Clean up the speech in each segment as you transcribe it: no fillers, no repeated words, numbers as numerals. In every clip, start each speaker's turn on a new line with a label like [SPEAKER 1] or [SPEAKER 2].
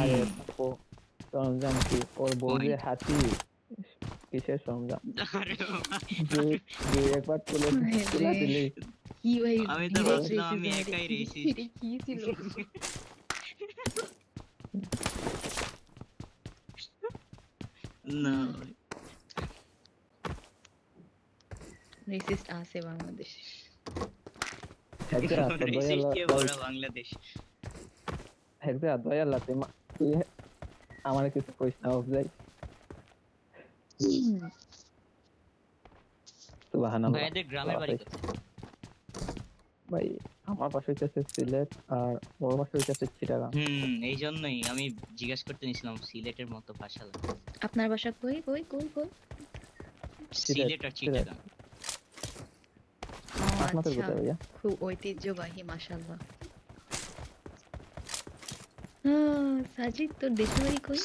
[SPEAKER 1] আরে আপু, সরঞ্জাম কি ওর বউ যে
[SPEAKER 2] পয়েন্ট
[SPEAKER 1] হাতি, কিসের সরঞ্জাম?
[SPEAKER 2] আরে ভাই,
[SPEAKER 1] দুই দুই একবার তুলে
[SPEAKER 3] রে
[SPEAKER 1] দিলেই
[SPEAKER 3] কি ভাই
[SPEAKER 2] আমি তো
[SPEAKER 3] ডিরেক্ট
[SPEAKER 2] ভাবছিলাম আমি
[SPEAKER 3] রেসিজম
[SPEAKER 2] একাই রেসিস্ট।
[SPEAKER 3] এটা কি ছিল?
[SPEAKER 2] না
[SPEAKER 3] রেসিস্ট আছে বাংলাদেশে।
[SPEAKER 1] হেজা তো
[SPEAKER 2] রেসিস্ট
[SPEAKER 1] দয়াল্লা
[SPEAKER 2] কে
[SPEAKER 1] ভাই,
[SPEAKER 2] বড় বাংলাদেশ।
[SPEAKER 1] হেজা দয়াল্লা তুই আমার কিছু কইস না ভাই। সুবহানাল্লাহ।
[SPEAKER 2] ভাইয়াদের গ্রামের বাড়ি কোথায়?
[SPEAKER 1] ভাই আমার পাশে হইতেছে সিলেট আর ওর পাশে হইতেছে চিটাগাং।
[SPEAKER 2] এই জন্যই আমি জিজ্ঞাসা করতে নিছিলাম সিলেটের মতো ভাষা লাগে।
[SPEAKER 3] আপনার বাসা কই কই কই কই?
[SPEAKER 2] সিলেট আর
[SPEAKER 1] সিলেট।
[SPEAKER 2] চিটাগাং।
[SPEAKER 3] ও
[SPEAKER 1] আপনাদের
[SPEAKER 3] আচ্ছা,
[SPEAKER 1] কোথায় ভাইয়া?
[SPEAKER 3] খুব ঐতিহ্যবাহী মাশাআল্লাহ। সাজিদ তোর দেশের বাড়ি কই?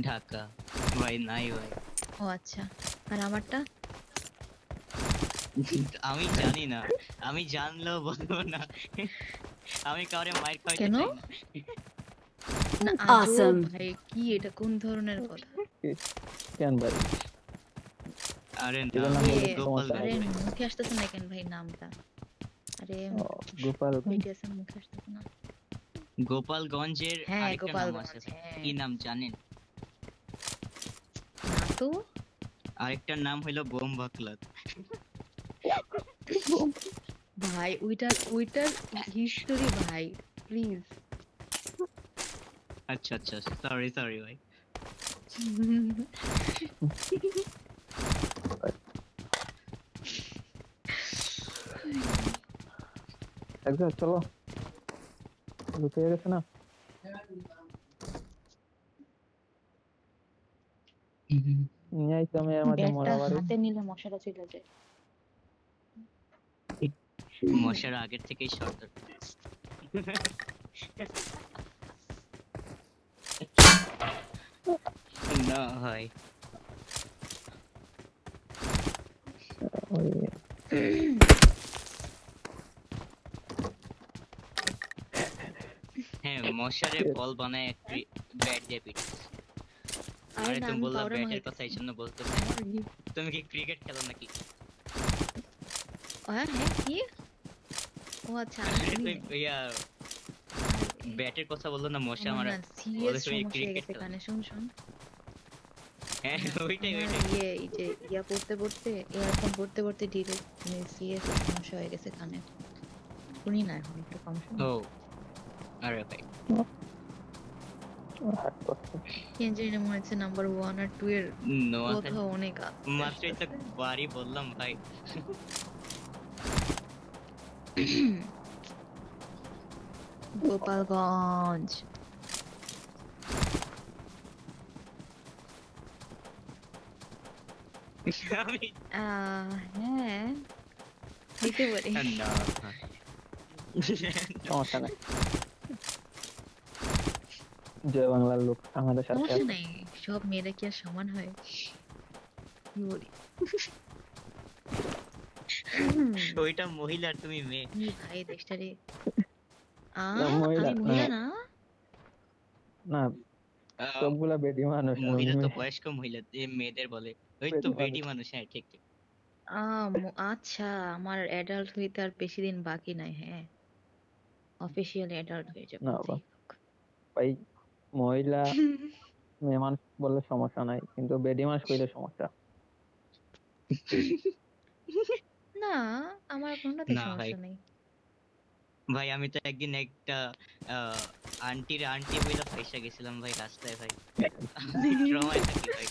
[SPEAKER 2] ঢাকা। ভাই নাই ভাই,
[SPEAKER 3] ও আচ্ছা, আর আমারটা?
[SPEAKER 2] আমি জানি না, আমি জানলেও বলবো না। আমি কাউরে মাইর খাইতে
[SPEAKER 3] কেন?
[SPEAKER 2] চাই না।
[SPEAKER 3] না আজব
[SPEAKER 4] Awesome.
[SPEAKER 3] ভাই, কি এটা কোন ধরনের কথা?
[SPEAKER 1] কেন ভাই?
[SPEAKER 2] আরে না,
[SPEAKER 1] এটার নাম
[SPEAKER 3] আরে
[SPEAKER 1] বললে
[SPEAKER 2] গোপাল
[SPEAKER 1] সমস্যা
[SPEAKER 3] আরে
[SPEAKER 1] হবে।
[SPEAKER 3] মুখে আসতেছে না কেন ভাই নামটা? আরে
[SPEAKER 1] গোপাল
[SPEAKER 3] বিটিএস এর মুখে আসতেছে না।
[SPEAKER 2] গোপালগঞ্জের
[SPEAKER 3] হ্যাঁ
[SPEAKER 2] আরেকটা নাম
[SPEAKER 3] গোপালগঞ্জ,
[SPEAKER 2] আছে ভাই।
[SPEAKER 3] হ্যাঁ।
[SPEAKER 2] কি নাম জানেন?
[SPEAKER 3] না তো।
[SPEAKER 2] আরেকটার নাম হইলো বোম বাকলাত।
[SPEAKER 3] ভাই ওইটার হিস্টোরি ভাই, প্লিজ।
[SPEAKER 2] আচ্ছা আচ্ছা, সরি সরি ভাই।
[SPEAKER 1] একদম চলো, লুকিয়ে গেছে না? নিয়ে আইতো আমি এর মাঝে
[SPEAKER 3] ব্যাটটা
[SPEAKER 1] মরা বাড়ি।
[SPEAKER 3] হাতে নিলে মশাটা চলে যায়।
[SPEAKER 2] মশার আগের থেকেই শর্ত। না ভাই,
[SPEAKER 1] ওই
[SPEAKER 2] হ্যাঁ মশারে বল বানায় একটি ব্যাট দিয়ে পিট।
[SPEAKER 3] আরে
[SPEAKER 2] আরে
[SPEAKER 3] না,
[SPEAKER 2] তুমি
[SPEAKER 3] আমি
[SPEAKER 2] বললা
[SPEAKER 3] পাউডার
[SPEAKER 2] ব্যাটের কথা এই
[SPEAKER 3] মাখাইতেছি।
[SPEAKER 2] জন্য বলতেছি। তুমি কি ক্রিকেট খেলো নাকি?
[SPEAKER 3] হ্যাঁ হ্যাঁ, কি? ও আচ্ছা, আমি
[SPEAKER 2] আরে
[SPEAKER 3] শুনি
[SPEAKER 2] তুই
[SPEAKER 3] নাই।
[SPEAKER 2] ইয়া
[SPEAKER 3] আরে,
[SPEAKER 2] ব্যাটের কথা বললো না, মশা
[SPEAKER 3] আমার
[SPEAKER 2] আমার
[SPEAKER 3] না সিরিয়াস
[SPEAKER 2] বলে তুমি
[SPEAKER 3] সমস্যা হয়ে
[SPEAKER 2] ক্রিকেট
[SPEAKER 3] গেছে
[SPEAKER 2] খেলো
[SPEAKER 3] কানে,
[SPEAKER 2] নাকি?
[SPEAKER 3] শুন শুন।
[SPEAKER 2] হ্যাঁ ওইটাই
[SPEAKER 3] আমার
[SPEAKER 2] ওইটাই।
[SPEAKER 3] এই যে পড়তে পড়তে, ইয়ারফোন পড়তে পড়তে ডিরেক্ট সিরিয়াস সমস্যা হয়ে গেছে কানে। শুনি না এখন, একটু কম শুনি।
[SPEAKER 2] ও আরে ভাই,
[SPEAKER 1] হাট করছে।
[SPEAKER 3] কেন জানি না, মনে হচ্ছে নাম্বার 1 আর 2 এর
[SPEAKER 2] নোয়াখালী
[SPEAKER 3] কথা অনেক আস্তে
[SPEAKER 2] মাত্রই তো
[SPEAKER 3] আসতেছে।
[SPEAKER 2] বাড়ি বললাম ভাই।
[SPEAKER 3] গোপালগঞ্জ।
[SPEAKER 2] আমি
[SPEAKER 3] হ্যাঁ, দিতে পারি।
[SPEAKER 2] না ভাই।
[SPEAKER 1] সমস্যা নাই, জয় বাংলার লোক আমাদের সাথে
[SPEAKER 3] সমস্যা
[SPEAKER 1] আছে।
[SPEAKER 3] নাই, সব মেয়েরা কি আর সমান হয়? কি বলি?
[SPEAKER 2] ওইটা মহিলা আর তুমি মেয়ে।
[SPEAKER 3] কি ভাই দেশটারে।
[SPEAKER 1] না, মহিলা
[SPEAKER 3] আমি
[SPEAKER 1] না,
[SPEAKER 3] মহিলা না।
[SPEAKER 1] না
[SPEAKER 2] আহ,
[SPEAKER 1] সবগুলা বেডি মানুষ, আমি
[SPEAKER 2] মহিলা তো
[SPEAKER 1] মেয়ে।
[SPEAKER 2] বয়স্ক মহিলা, মেয়েদের বলে। ওই তো
[SPEAKER 1] বেডি
[SPEAKER 2] বেডি
[SPEAKER 1] মানুষ।
[SPEAKER 2] মানুষ, হ্যাঁ ঠিক ঠিক।
[SPEAKER 3] আচ্ছা, আমার অ্যাডাল্ট হইতে আর বেশি দিন বাকি নাই। হ্যাঁ, অফিসিয়ালি অ্যাডাল্ট হয়ে যাব।
[SPEAKER 1] না বাবা, ভাই মহিলা মেয়ে মানুষ বললে সমস্যা নাই, কিন্তু বেডি মানুষ কইলে সমস্যা।
[SPEAKER 3] না, আমার কোনটাতে
[SPEAKER 2] না ভাই,
[SPEAKER 3] সমস্যা নেই।
[SPEAKER 2] ভাই আমি তো একদিন একটা আহ, আন্টি বইলা ফাইসা গেছিলাম ভাই রাস্তায় ভাই। আমি ট্রমায় থাকি ভাই।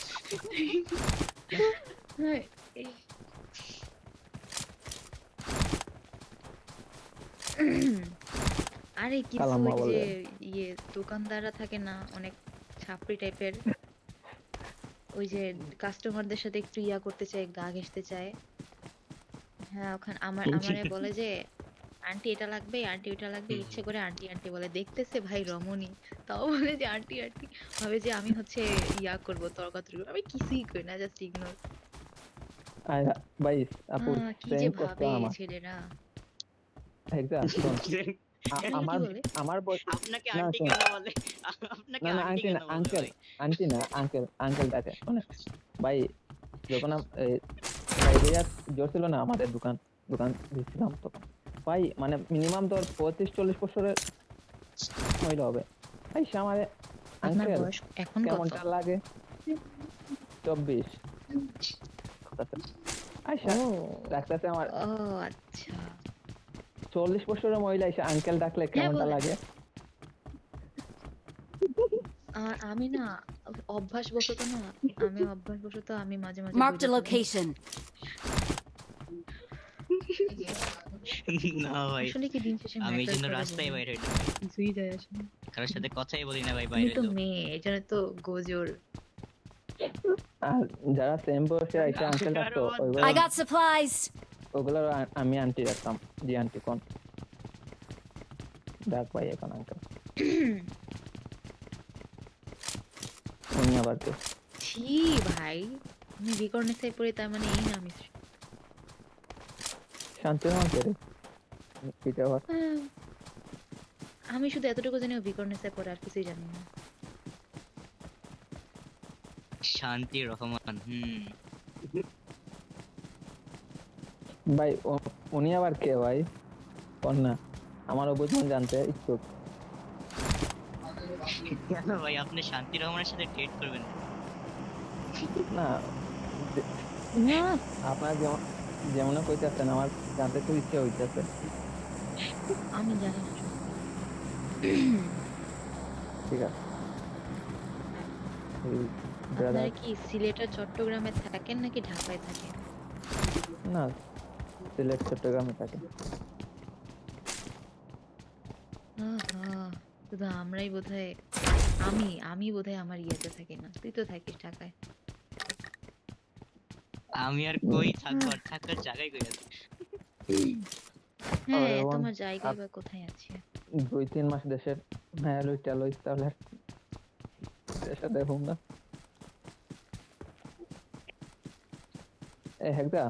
[SPEAKER 3] হ্যাঁ, এই আরে কিছু
[SPEAKER 1] কালাম্মা
[SPEAKER 3] ওই যে
[SPEAKER 1] বলে।
[SPEAKER 3] দোকানদাররা থাকে না, অনেক ছাপড়ি টাইপের, ওই যে কাস্টমারদের সাথে একটু করতে চায়, গা ঘেঁষতে চায়। হ্যাঁ, ওখানে আমারে বলে যে আন্টি এটা লাগবে, আন্টি ওটা লাগবে, ইচ্ছে করে আন্টি আন্টি বলে, দেখতেছে ভাই রমণী, তাও বলে যে আন্টি আন্টি, ভাবে যে আমি হচ্ছে করব, তর্কাতর্কি করবো। আমি কিছুই করি না, জাস্ট ইগনোর।
[SPEAKER 1] ভাই আপু
[SPEAKER 3] কি
[SPEAKER 1] সেম
[SPEAKER 3] যে
[SPEAKER 1] করতো
[SPEAKER 3] ভাবে
[SPEAKER 1] আমার।
[SPEAKER 3] ছেলেরা।
[SPEAKER 1] এক্সাক্ট শোন, আমার
[SPEAKER 3] বলে?
[SPEAKER 1] আমার
[SPEAKER 2] আপনাকে
[SPEAKER 1] না
[SPEAKER 2] আন্টি
[SPEAKER 1] শোন,
[SPEAKER 2] কেন বলে? আপনাকে
[SPEAKER 1] না না
[SPEAKER 2] আন্টি
[SPEAKER 1] আন্টি
[SPEAKER 2] কেন
[SPEAKER 1] না,
[SPEAKER 2] বলবে
[SPEAKER 1] আঙ্কেল
[SPEAKER 2] ভাই?
[SPEAKER 1] আন্টি না, আঙ্কেল ডাকে মানে ভাই। যখন নাইজেরিয়া জ্বর ছিল না, আমাদের দোকান দোকান দিচ্ছিলাম তখন ভাই, মানে মিনিমাম তোর 35-40 বছরের মহিলা হবে ভাই। সে আমাদের
[SPEAKER 3] আপনার
[SPEAKER 1] আঙ্কেল
[SPEAKER 3] বয়স এখন কত?
[SPEAKER 1] কেমনটা লাগে, 24 আইসা
[SPEAKER 3] ও
[SPEAKER 1] ডাকতেছে আমার।
[SPEAKER 3] ও আচ্ছা।
[SPEAKER 1] 40 বছরের মহিলা এসে আঙ্কেল ডাকলে
[SPEAKER 3] হ্যাঁ
[SPEAKER 1] কেমনটা
[SPEAKER 3] বলেন।
[SPEAKER 1] লাগে?
[SPEAKER 3] আর আমি না অভ্যাসবশত না, আমি মাঝে মাঝে
[SPEAKER 4] Marked
[SPEAKER 3] বইলা
[SPEAKER 4] a
[SPEAKER 3] ফেলি।
[SPEAKER 4] location.
[SPEAKER 2] না ভাই,
[SPEAKER 3] আসলে কি দিন শেষে
[SPEAKER 2] আমি এই
[SPEAKER 3] ম্যাটার
[SPEAKER 2] জন্য
[SPEAKER 3] করে
[SPEAKER 2] রাস্তায়
[SPEAKER 3] বলুন?
[SPEAKER 2] বাইরে হই না ভাই।
[SPEAKER 3] কিছুই যায় আসে না।
[SPEAKER 2] কারোর সাথে কথাই বলি না ভাই,
[SPEAKER 3] তুমি
[SPEAKER 2] বাইরে
[SPEAKER 3] তো
[SPEAKER 2] হইলেও।
[SPEAKER 3] মেয়ে, এজন্য তো গোজর।
[SPEAKER 1] আর যারা সেম বয়সে এসে আঙ্কেল
[SPEAKER 2] আর
[SPEAKER 1] ডাকতো
[SPEAKER 2] what
[SPEAKER 1] ওইগুলো
[SPEAKER 4] I
[SPEAKER 2] the-
[SPEAKER 4] got supplies.
[SPEAKER 1] ওগুলো আমি আন্টি ডাকতাম, জি আন্টি কোন ডাক ভাই এখন আঙ্কেল। উনি আবার কে?
[SPEAKER 3] ছি ভাই, আমি বিকর্ণের পড়ি, তার মানে এই না আমি।
[SPEAKER 1] শান্তি রহমান কে রে? এটা আবার
[SPEAKER 3] আমি শুধু এতটুকু জানি ও বিকর্ণের পড়ে, আর কিছুই জানি না।
[SPEAKER 2] শান্তি রহমান,
[SPEAKER 1] ভাই উনি আবার কে ভাই? কোন না, আমারও বুঝবেন জানতে ইচ্ছুক।
[SPEAKER 2] কেন ভাই আপনি শান্তি রহমানের সাথে ডেট করবেন না?
[SPEAKER 1] না যে-
[SPEAKER 3] না
[SPEAKER 1] আপনার যেমন যেমন কইতেছেন, আমার জানতে খুব ইচ্ছে হইতেছে।
[SPEAKER 3] আমি জানি না।
[SPEAKER 1] ঠিক আছে, এই
[SPEAKER 3] আপনারা
[SPEAKER 1] brother,
[SPEAKER 3] কি সিলেটের চট্টগ্রামে থাকেন নাকি ঢাকায় থাকেন?
[SPEAKER 1] না সিলেট চট্টগ্রামে থাকে।
[SPEAKER 3] শুধু আমরাই বোধহয়, আমি বোধহয় আমার ইয়েতে থাকি না। তুই তো থাকিস ঢাকায়।
[SPEAKER 2] আমি আর কই থাকবো, আর থাকার জায়গায় কই আছে?
[SPEAKER 3] হ্যাঁ,
[SPEAKER 1] আরে বোন,
[SPEAKER 3] তোমার জায়গায়
[SPEAKER 1] আর
[SPEAKER 3] বা কোথায় আছে?
[SPEAKER 1] 2-3 মাস দেশের হ্যাঁ লইটা লইস তাহলে দেশে দেখুন না। এ হেকদা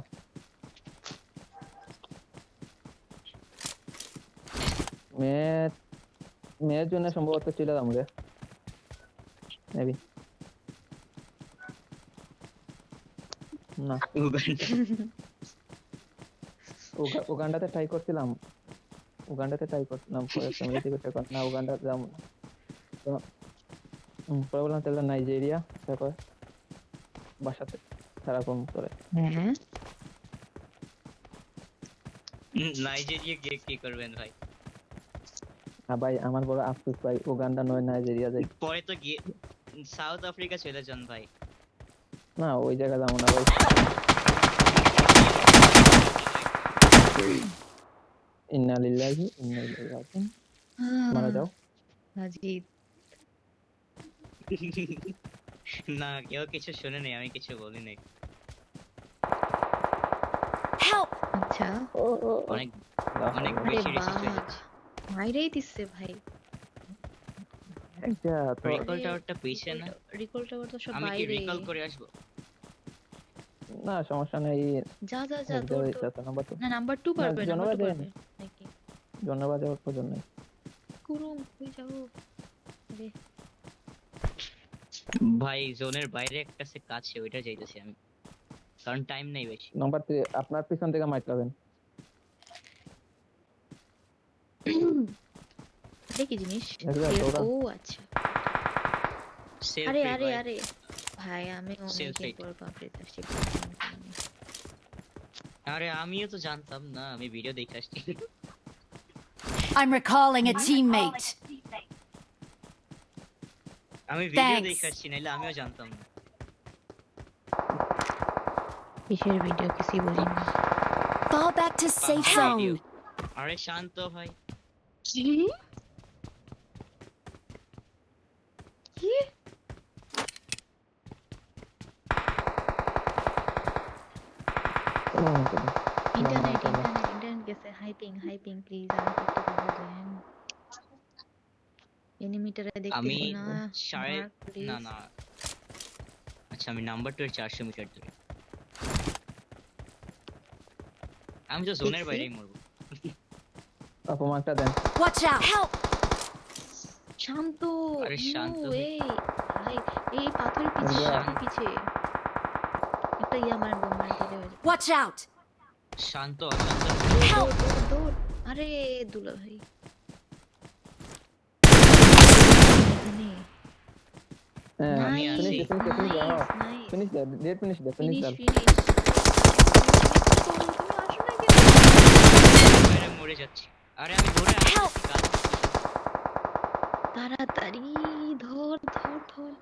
[SPEAKER 1] মেয়ের জন্য সম্ভবত ছিল আমরা মেবি না, উগান্ডাতে ট্রাই করছিলাম, পরে ফ্যামিলি থেকে টেক না, উগান্ডা যাবো না। তো পরে বললাম তাহলে নাইজেরিয়া, তারপর বাসাতে সারাক্ষণ করে।
[SPEAKER 3] হ্যাঁ,
[SPEAKER 2] নাইজেরিয়া গিয়ে কি করবেন ভাই?
[SPEAKER 1] আর ভাই আমার বড় আফসোস ভাই, উগান্ডা নয় নাইজেরিয়া যাই।
[SPEAKER 2] পরে তো গিয়ে সাউথ আফ্রিকা চলে যান ভাই।
[SPEAKER 1] না ওই জায়গা যাবো না ভাই। ইন্না লিল্লাহি ইন্না ইলাইহি রাজিউন। মারা যাও।
[SPEAKER 3] মাজিদ।
[SPEAKER 2] না কেউ কিছু শুনে নেই, আমি কিছু বলি নাই।
[SPEAKER 4] Help!
[SPEAKER 3] আচ্ছা,
[SPEAKER 2] অনেক অনেক
[SPEAKER 1] আরে
[SPEAKER 2] বেশি
[SPEAKER 3] আরে
[SPEAKER 2] রিসার্চ হয়ে
[SPEAKER 3] বাহ,
[SPEAKER 2] যাচ্ছে।
[SPEAKER 3] মাইরেই দিচ্ছে ভাই।
[SPEAKER 1] একটা তো
[SPEAKER 2] রিকল টাওয়ারটা পিছে না?
[SPEAKER 3] রিকল টাওয়ার তো সব
[SPEAKER 2] আমি কি
[SPEAKER 3] বাইরে।
[SPEAKER 2] রিকল করে আসবো?
[SPEAKER 1] না সমস্যা নেই,
[SPEAKER 3] যা যা যা,
[SPEAKER 1] হেল্প
[SPEAKER 3] তোর
[SPEAKER 1] দেওয়া
[SPEAKER 3] তো
[SPEAKER 1] যাইতেছে নাম্বার 2
[SPEAKER 3] না, নাম্বার 2 পারবে, নাম্বার 2
[SPEAKER 1] জনবাদে
[SPEAKER 3] পারবে নাকি?
[SPEAKER 1] জনবাদে ওর প্রয়োজন নেই।
[SPEAKER 3] কুরুম কই যাবো? আরে
[SPEAKER 2] ভাই জোনের বাইরে একটা সে কাছে, ওইটা যাইতেছি আমি, কারণ টাইম নেই বেশি।
[SPEAKER 1] নাম্বার 3 আপনার পিছন থেকে মাইক লাবেন।
[SPEAKER 3] এটা কি জিনিস?
[SPEAKER 1] এগুলা দৌড়া।
[SPEAKER 3] ও আচ্ছা।
[SPEAKER 2] সেলফি
[SPEAKER 3] আরে আরে
[SPEAKER 2] ভাই,
[SPEAKER 3] আরে ভাই, আমি অনেকদিন
[SPEAKER 2] Selfie।
[SPEAKER 3] পর পাবলিক।
[SPEAKER 2] আরে আমিও তো জানতাম না, আমি ভিডিও দেখে আসছি।
[SPEAKER 4] I'm recalling a teammate.
[SPEAKER 2] আমি ভিডিও
[SPEAKER 4] Thanks.
[SPEAKER 2] দেখে আসছি, নাইলে আমিও জানতাম না।
[SPEAKER 3] কিসের ভিডিও কিছুই বলি না।
[SPEAKER 4] Fall back to safe
[SPEAKER 2] video.
[SPEAKER 4] zone.
[SPEAKER 2] আরে শান্ত ভাই।
[SPEAKER 3] কি? কি? ইন্টারনেট গেছে। হাইপিং প্লিজ, আমাকে একটু খবর দেন। এনিমিটারে
[SPEAKER 2] আমি
[SPEAKER 3] দেখতেছি না।
[SPEAKER 2] সাড়ে
[SPEAKER 3] মার্ক প্লিজ।
[SPEAKER 2] না না, আচ্ছা আমি নাম্বার 2 এর 400 মিটার দূরে। আমি তো জোনের
[SPEAKER 3] দেখছি।
[SPEAKER 2] বাইরেই মরবো।
[SPEAKER 1] অপমানটা দেন।
[SPEAKER 4] Watch out! Help!
[SPEAKER 3] শান্ত
[SPEAKER 2] আরে শান্ত
[SPEAKER 3] নো
[SPEAKER 2] হই।
[SPEAKER 3] এই ভাই এই পাথরের পিছে
[SPEAKER 1] বন্ধুরা,
[SPEAKER 3] পাথরের পিছে একটা ইয়া মারেন বোম মারেন তাহলে হয়ে যাবে
[SPEAKER 4] Watch out!
[SPEAKER 2] শান্ত অশান্ত
[SPEAKER 3] দৌড়
[SPEAKER 4] Help!
[SPEAKER 3] দৌড় দৌড় দৌড় আরে দুলা ভাই এখানে
[SPEAKER 1] হ্যাঁ,
[SPEAKER 2] আমি
[SPEAKER 3] নাইস
[SPEAKER 2] আছি।
[SPEAKER 1] finish the,
[SPEAKER 3] nice nice
[SPEAKER 1] finish the, let finish the, finish
[SPEAKER 3] finish
[SPEAKER 1] the.
[SPEAKER 3] Finish তুমি আসো না কেন
[SPEAKER 2] আরে মরে যাচ্ছি। আরে আমি ধরে
[SPEAKER 4] Help!
[SPEAKER 2] আসছি কাজ করতেছি।
[SPEAKER 3] তাড়াতাড়ি ধর ধর ধর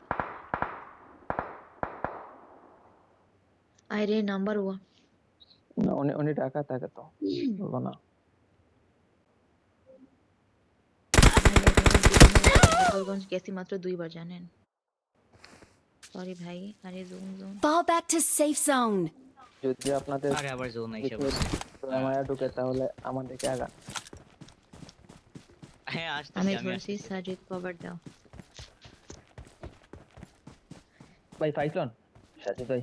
[SPEAKER 3] আরে নাম্বার ওয়ান
[SPEAKER 1] না, উনি টাকা থাকে তো, বলবো না।
[SPEAKER 3] গোপালগঞ্জ গেছি মাত্র 2 বার জানেন সরি ভাই আরে zoom zoom
[SPEAKER 4] Fall back to safe zone.
[SPEAKER 1] যদি আপনাদের
[SPEAKER 2] আরে আবার জোন আইসা
[SPEAKER 1] কিছু
[SPEAKER 2] বসছে।
[SPEAKER 1] মায়া ঢুকে তাহলে আমাদেরকে আগান।
[SPEAKER 2] হ্যাঁ আসতেছি
[SPEAKER 3] আমি
[SPEAKER 2] আমি
[SPEAKER 3] ধরছি
[SPEAKER 2] আসতেছি।
[SPEAKER 3] সাজিদ কভার দাও
[SPEAKER 1] ভাই ফাইটলন সাথে ভাই,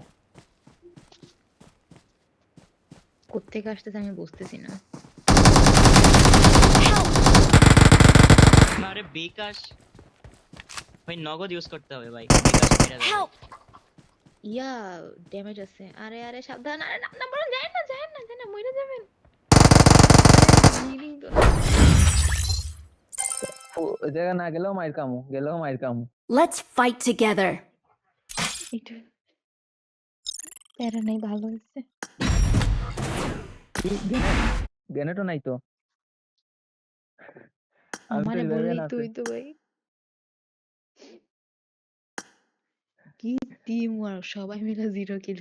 [SPEAKER 3] কোত্থেকে আসতেছে আমি বুঝতেছি না
[SPEAKER 2] না, আরে বিকাশ ভাই নগদ ইউজ করতে হবে ভাই। বিকাশ মেরে দেবে।
[SPEAKER 4] Help!
[SPEAKER 3] ইয়া ড্যামেজ আছে আরে আরে সাবধান আরে না বলেন যায় না যায় না যায় না মরে যাবেন হিলিং তো না।
[SPEAKER 1] ওই জায়গা না গেলেও মাইর কামু।
[SPEAKER 4] Let's fight together.
[SPEAKER 3] একটু প্যারা নেই ভালো হয়েছে
[SPEAKER 1] গ্রেনেডও নাই তো। আমি তো
[SPEAKER 3] আমারে
[SPEAKER 1] 11
[SPEAKER 3] বললেই তো
[SPEAKER 1] আছে।
[SPEAKER 3] হইতো ভাই কি টিম ওয়ার্ক সবাই মিলে 0 কিল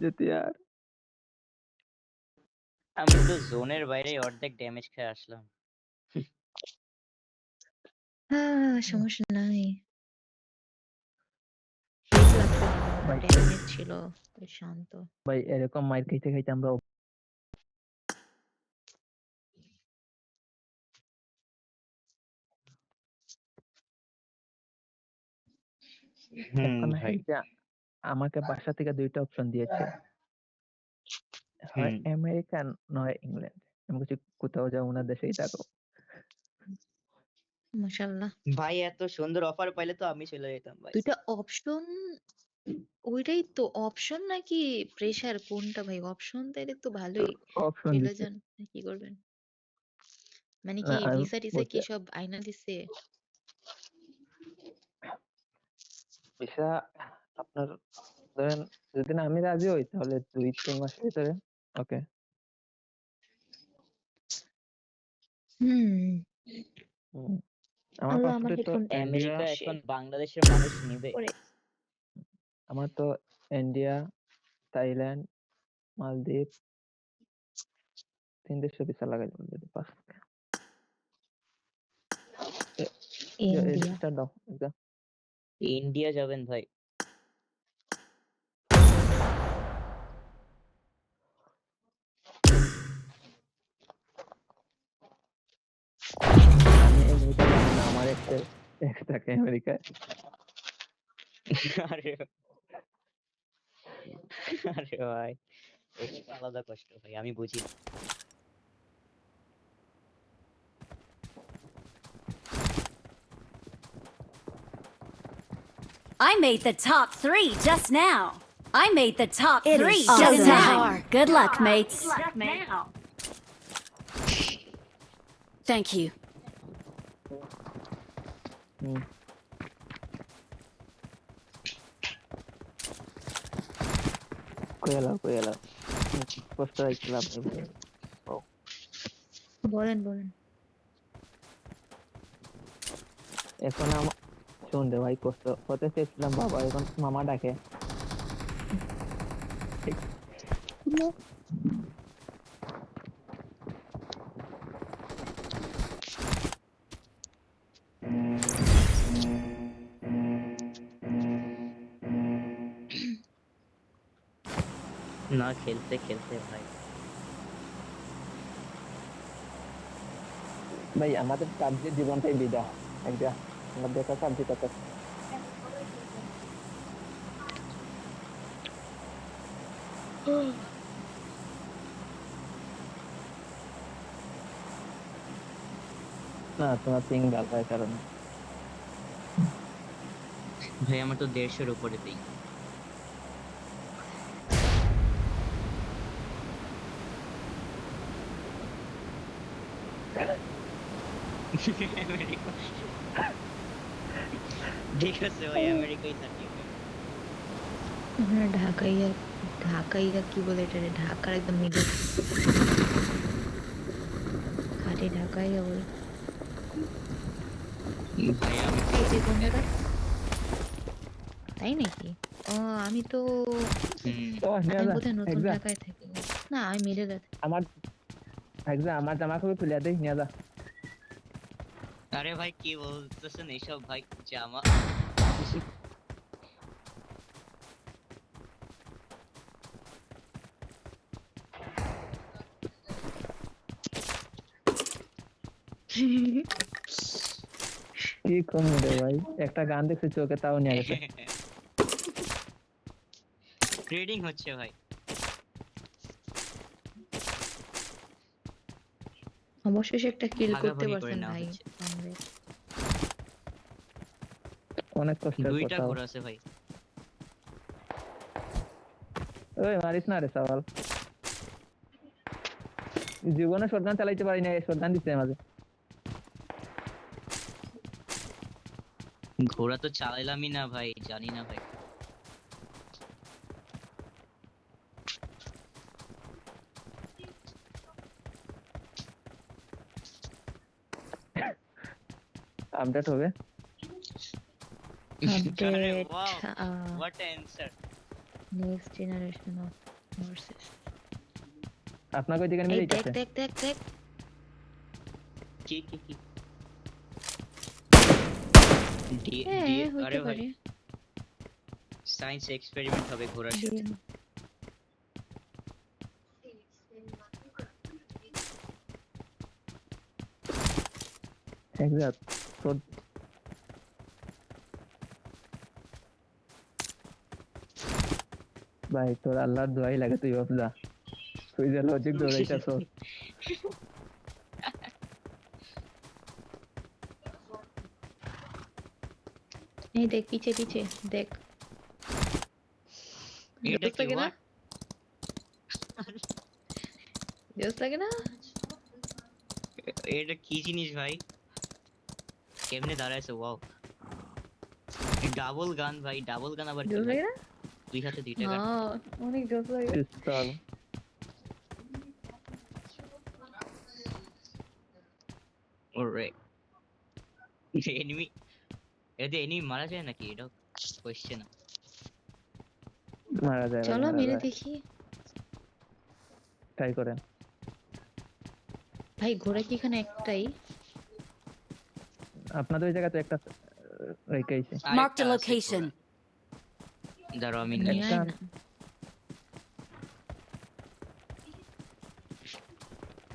[SPEAKER 1] যেতে আর
[SPEAKER 2] আমি তো জোনের বাইরে অর্ধেক ড্যামেজ খেয়ে আসলাম।
[SPEAKER 3] সমস্যা নাই হিট লাগছে না
[SPEAKER 1] ভাই
[SPEAKER 3] ড্যামেজ ছিল তাই শান্ত
[SPEAKER 1] ভাই এরকম মাইর খাইতে খাইতে আমরা এখন
[SPEAKER 2] ভাই।
[SPEAKER 1] এইটা আমাকে বাসা থেকে 2টা অপশন দিয়েছে, হয়
[SPEAKER 2] হুম
[SPEAKER 1] আমেরিকান নয় ইংল্যান্ড। আমি বলছি কোথাও যাবো না, দেশেই থাকো।
[SPEAKER 3] মাশাআল্লাহ
[SPEAKER 2] ভাই এত সুন্দর অফার পাইলে তো আমি চলে যেতাম ভাই।
[SPEAKER 3] দুইটা অপশন ওইটাই তো অপশন নাকি প্রেসার কোনটা ভাই অপশন তাইলে তো ভালোই
[SPEAKER 1] অপশন
[SPEAKER 3] চলে
[SPEAKER 1] দিচ্ছে
[SPEAKER 3] যান কি করবেন মানে
[SPEAKER 1] না,
[SPEAKER 3] কি
[SPEAKER 1] আমি
[SPEAKER 3] ভিসা টিসা
[SPEAKER 1] বলছি
[SPEAKER 3] কি সব আইনা দিছে
[SPEAKER 1] ভিসা আপনার ধরেন যদি না আমি রাজি হই তাহলে 2-3 মাসের ভিতরে। ওকে,
[SPEAKER 3] হুম
[SPEAKER 1] আমার
[SPEAKER 3] আল্লাহ আমার
[SPEAKER 1] পাসপোর্টে তো
[SPEAKER 3] হেডফোনটা
[SPEAKER 1] ইন্ডিয়া,
[SPEAKER 2] আমেরিকা
[SPEAKER 3] শেষ
[SPEAKER 2] এখন বাংলাদেশের মানুষ নিবে।
[SPEAKER 3] করে
[SPEAKER 1] আমার তো ইন্ডিয়া, থাইল্যান্ড, মালদ্বীপ 3 দেশের ভিসা লাগাই দেবেন যদি পাসপোর্টে।
[SPEAKER 3] ইন্ডিয়া
[SPEAKER 1] রেজিস্টার দাও একদম।
[SPEAKER 2] ইন্ডিয়া যাবেন ভাই?
[SPEAKER 1] আমি আমেরিকা যাবো না, আমার এক্স থাকে আমেরিকায়।
[SPEAKER 2] আরে আরে ভাই এটা তো আলাদা কষ্ট ভাই আমি বুঝি।
[SPEAKER 4] I made the top 3 just now. I made the top
[SPEAKER 5] It
[SPEAKER 4] 3
[SPEAKER 5] is
[SPEAKER 4] just
[SPEAKER 5] awesome.
[SPEAKER 4] now. Good luck, mates. Thank you.
[SPEAKER 1] হুম। কই এলাও কষ্ট হয়েছিলাম
[SPEAKER 3] বলেন বলেন
[SPEAKER 1] এখন শুন রে ভাই, কষ্ট হতে চেয়েছিলাম বাবা, এখন মামা ডাকে।
[SPEAKER 2] না খেলতে খেলতে ভাই
[SPEAKER 1] ভাই আমাদের পাবজির জীবনটাই বিদা একটা আমরা দেখা পাবজি কত না তোমার পিং ভালো হয় কারণ
[SPEAKER 2] ভাই আমার তো 150-এর উপরে দিই। আমেরিকা। ঠিক আছে ভাই, আমেরিকাই থাকি।
[SPEAKER 3] আমরা ঢাকাইয়া ঢাকাইয়া কি বলে এটা রে, ঢাকার একদম মিডল খাটে ঢাকাইয়া বলে।
[SPEAKER 2] ভাই আমি
[SPEAKER 3] এই যে কোন জায়গা, তাই নাকি? ও আমি তো
[SPEAKER 1] তো নিয়ে
[SPEAKER 3] আমি
[SPEAKER 1] যা
[SPEAKER 3] বোধহয় নতুন
[SPEAKER 1] এক্সাম
[SPEAKER 3] ঢাকায় থাকি। না আমি মিডলে থাকি।
[SPEAKER 1] আমার আমার জামা কাপড় খুলে দেই নিয়ে যা
[SPEAKER 2] আরে ভাই কি বলতেছেন এইসব ভাই? জামা
[SPEAKER 1] কি কম রে ভাই একটা গান দেখছি চোখে তাও নিয়ে গেছে
[SPEAKER 2] ট্রেডিং হচ্ছে ভাই।
[SPEAKER 3] অবশেষে একটা কিল করতে
[SPEAKER 2] ভাগাভাগি করে
[SPEAKER 3] পারছেন
[SPEAKER 2] নেওয়া
[SPEAKER 3] ভাই
[SPEAKER 2] হচ্ছে।
[SPEAKER 3] আমাদের।
[SPEAKER 1] অনেক কষ্টের
[SPEAKER 2] 2টা
[SPEAKER 1] কথা
[SPEAKER 2] ঘোর আছে ভাই।
[SPEAKER 1] ওই মারিস না রে সওয়াল জীবনে শটগান চালাইতে পারি না শটগান দিতে মাঝে
[SPEAKER 2] ঘোড়া তো চালাইলামই না ভাই, জানি না ভাই।
[SPEAKER 1] আপডেট হবে
[SPEAKER 2] আরে
[SPEAKER 3] update
[SPEAKER 2] wow, what answer.
[SPEAKER 3] Next generation of versus.
[SPEAKER 1] আপনাকে ওইদিকে
[SPEAKER 3] এই
[SPEAKER 1] মিলে
[SPEAKER 3] দেখ
[SPEAKER 1] যাচ্ছে
[SPEAKER 3] দেখ দেখ দেখ
[SPEAKER 2] কি কি কি
[SPEAKER 3] হ্যাঁ হইতে
[SPEAKER 2] আরে ভাই
[SPEAKER 3] পারে।
[SPEAKER 2] সায়েন্স এক্সপেরিমেন্ট হবে ঘোড়ার সাথে।
[SPEAKER 1] এক্সাক্ট তোর ভাই তোর আল্লাহর দোয়াই লাগে তুই ভাবলা তুই যে লজিক দৌড়াইতাছ
[SPEAKER 3] এই দেখ পিছে পিছে দেখ।
[SPEAKER 2] এটা
[SPEAKER 3] জোস
[SPEAKER 2] কি
[SPEAKER 3] লাগে না?
[SPEAKER 2] what?
[SPEAKER 3] জোস লাগে না?
[SPEAKER 2] এটা কি জিনিস ভাই? কেমনে দাঁড়াইছে? ওয়াও, ডাবল গান ভাই, ডাবল গান আবার কি
[SPEAKER 3] জোস
[SPEAKER 2] ভাই?
[SPEAKER 3] লাগে না?
[SPEAKER 2] দুই হাতে দুইটা গান।
[SPEAKER 3] হ্যাঁ অনেক জোস লাগে।
[SPEAKER 1] পিস্তল
[SPEAKER 2] ওরে এনিমি, এতে এনিমি মারা যায় নাকি? এটা কোশ্চেন।
[SPEAKER 1] মারা যায়
[SPEAKER 3] চলো মেরে দেখি।
[SPEAKER 1] ট্রাই করেন
[SPEAKER 3] ভাই ঘোড়া কি এখানে একটাই?
[SPEAKER 1] আপনাদের ওই জায়গা তো একটা রেখেইছে
[SPEAKER 4] Marked a location.
[SPEAKER 2] দাঁড়াও আমি
[SPEAKER 3] নিয়ে
[SPEAKER 2] নিয়ে
[SPEAKER 3] আয়
[SPEAKER 1] একটা-
[SPEAKER 3] না।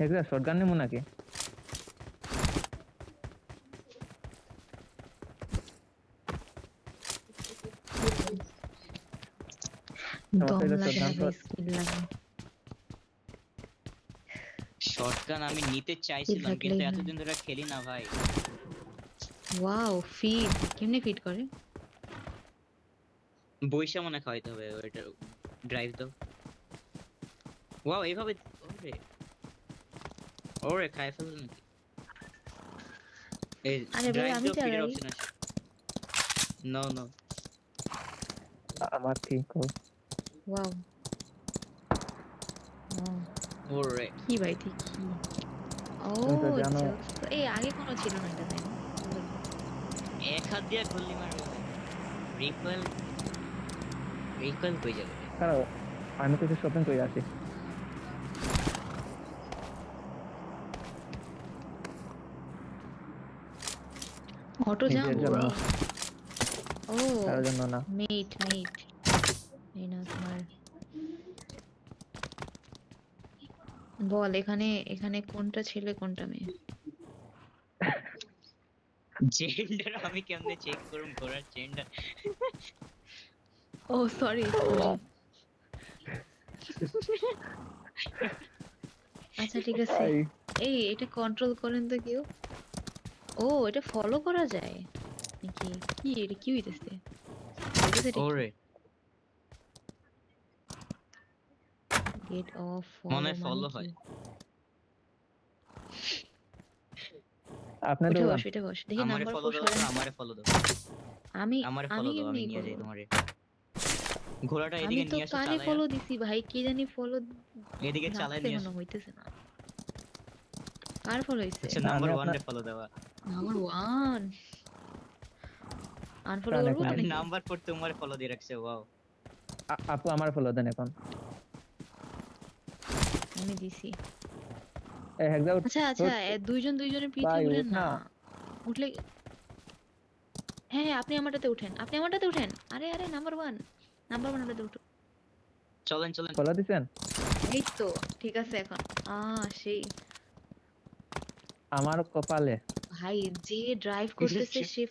[SPEAKER 1] এক্সাক্ট শটগান নেবো নাকি
[SPEAKER 3] দম
[SPEAKER 1] এটা
[SPEAKER 3] লাগে না
[SPEAKER 1] shotgun
[SPEAKER 3] ভাই,
[SPEAKER 1] তো-
[SPEAKER 3] স্কিল লাগে।
[SPEAKER 2] শটগান আমি নিতে চাইছিলাম
[SPEAKER 3] থাকলেই
[SPEAKER 2] কিন্তু
[SPEAKER 3] হয়।
[SPEAKER 2] এতদিন ধরে খেলি না ভাই।
[SPEAKER 3] ওয়াও ফিড কেমনে ফিড করে?
[SPEAKER 2] বইসা মনে খাওয়াইতে হবে ওইটা, ড্রাইভ দাও। ওয়াও এইভাবে, ওরে ওরে খাই ফেলল নাকি? এই
[SPEAKER 3] আরে ভাই,
[SPEAKER 2] ড্রাইভ
[SPEAKER 3] আমি
[SPEAKER 2] দাও, ফিডের
[SPEAKER 3] চালাই।
[SPEAKER 2] অপশন আছে। নো নো,
[SPEAKER 1] আমার ঠিক
[SPEAKER 3] ওয়াও ওয়াও
[SPEAKER 2] ওরে
[SPEAKER 3] কি ভাই তুই কি? ও
[SPEAKER 1] তুমি তো জানো।
[SPEAKER 3] jokes তো- এই আগে কোনো ছিল না এটা তাই না?
[SPEAKER 2] এক হাত দিয়ে গুলি মারবে ভাই। রিকয়েল, রিকয়েল কই যাবে?
[SPEAKER 1] কারণ আমি তো শপিং করে আসি
[SPEAKER 3] অটো জাম্প।
[SPEAKER 1] নিজের জন্য
[SPEAKER 3] ও
[SPEAKER 1] তার জন্য না
[SPEAKER 3] মেট মেট এই না তোমার। বল এখানে এখানে কোনটা ছেলে কোনটা মেয়ে?
[SPEAKER 2] জেন্ডার আমি কেমনে চেক করুম ঘোড়ার জেন্ডার?
[SPEAKER 3] ও সরি আচ্ছা ঠিক আছে।
[SPEAKER 1] ভাই
[SPEAKER 3] এই এটা কন্ট্রোল করেন তো কেউ। ও এটা ফলো করা যায় নাকি? কি এটা কি হইতেছে? হইতেছে এটা
[SPEAKER 2] ওরে
[SPEAKER 3] গেট অফ
[SPEAKER 2] মনে
[SPEAKER 3] ফলো
[SPEAKER 2] হয়
[SPEAKER 3] মানে
[SPEAKER 2] ফলো
[SPEAKER 3] কি?
[SPEAKER 2] হয়।
[SPEAKER 1] আপনি
[SPEAKER 3] উঠে
[SPEAKER 1] দৌড়ান।
[SPEAKER 3] বস উঠে বস দেখি
[SPEAKER 2] আমারে
[SPEAKER 3] নাম্বার
[SPEAKER 2] ফলো
[SPEAKER 3] 4
[SPEAKER 2] দাও
[SPEAKER 3] সরেন
[SPEAKER 2] তো,
[SPEAKER 3] তো।
[SPEAKER 2] আমারে ফলো দাও,
[SPEAKER 3] আমি
[SPEAKER 2] আমারে
[SPEAKER 3] আমি
[SPEAKER 2] ফলো দাও, আমি
[SPEAKER 3] কেমনি
[SPEAKER 2] নিয়ে যাই
[SPEAKER 3] করব?
[SPEAKER 2] তোমারে। ঘোড়াটা
[SPEAKER 3] আমি
[SPEAKER 2] এদিকে
[SPEAKER 3] তো
[SPEAKER 2] নিয়ে আসো
[SPEAKER 3] কারে
[SPEAKER 2] চালায়া,
[SPEAKER 3] ফলো দিছি ভাই, কি জানি ফলো
[SPEAKER 2] এদিকে চালায়
[SPEAKER 3] রাখছে
[SPEAKER 2] নিয়ে
[SPEAKER 3] এখনো
[SPEAKER 2] আসো।
[SPEAKER 3] হইতেছে না। কার ফলো হইছে?
[SPEAKER 2] আচ্ছা
[SPEAKER 1] না,
[SPEAKER 2] নাম্বার
[SPEAKER 1] আমি
[SPEAKER 2] 1
[SPEAKER 1] আপনার
[SPEAKER 2] রে ফলো দেওয়া।
[SPEAKER 3] নাম্বার 1 আনফলো
[SPEAKER 1] কানে
[SPEAKER 3] করবো তো
[SPEAKER 1] কানে
[SPEAKER 3] নাকি?
[SPEAKER 2] নাম্বার 4 তোমারে ফলো দিয়ে রাখছে, ওয়াও।
[SPEAKER 1] আপু আমার ফলো দেন এখন।
[SPEAKER 3] আমি দিছি।
[SPEAKER 1] এই হেক্সা উঠ।
[SPEAKER 3] আচ্ছা আচ্ছা দুইজন দুইজনের পিছে
[SPEAKER 1] ভাই
[SPEAKER 3] উঠেন
[SPEAKER 1] উঠ
[SPEAKER 3] না।
[SPEAKER 1] না।
[SPEAKER 3] উঠলে হ্যাঁ হ্যাঁ আপনি আমারটাতে উঠেন, আপনি আমারটাতে উঠেন। আরে আরে নাম্বার ওয়ান ওটাতে উঠো।
[SPEAKER 2] চলেন চলেন।
[SPEAKER 1] ফলো দিছেন?
[SPEAKER 3] এই তো ঠিক আছে এখন। সেই
[SPEAKER 1] আমার কপালে।
[SPEAKER 3] ভাই যে ড্রাইভ করতেছে সে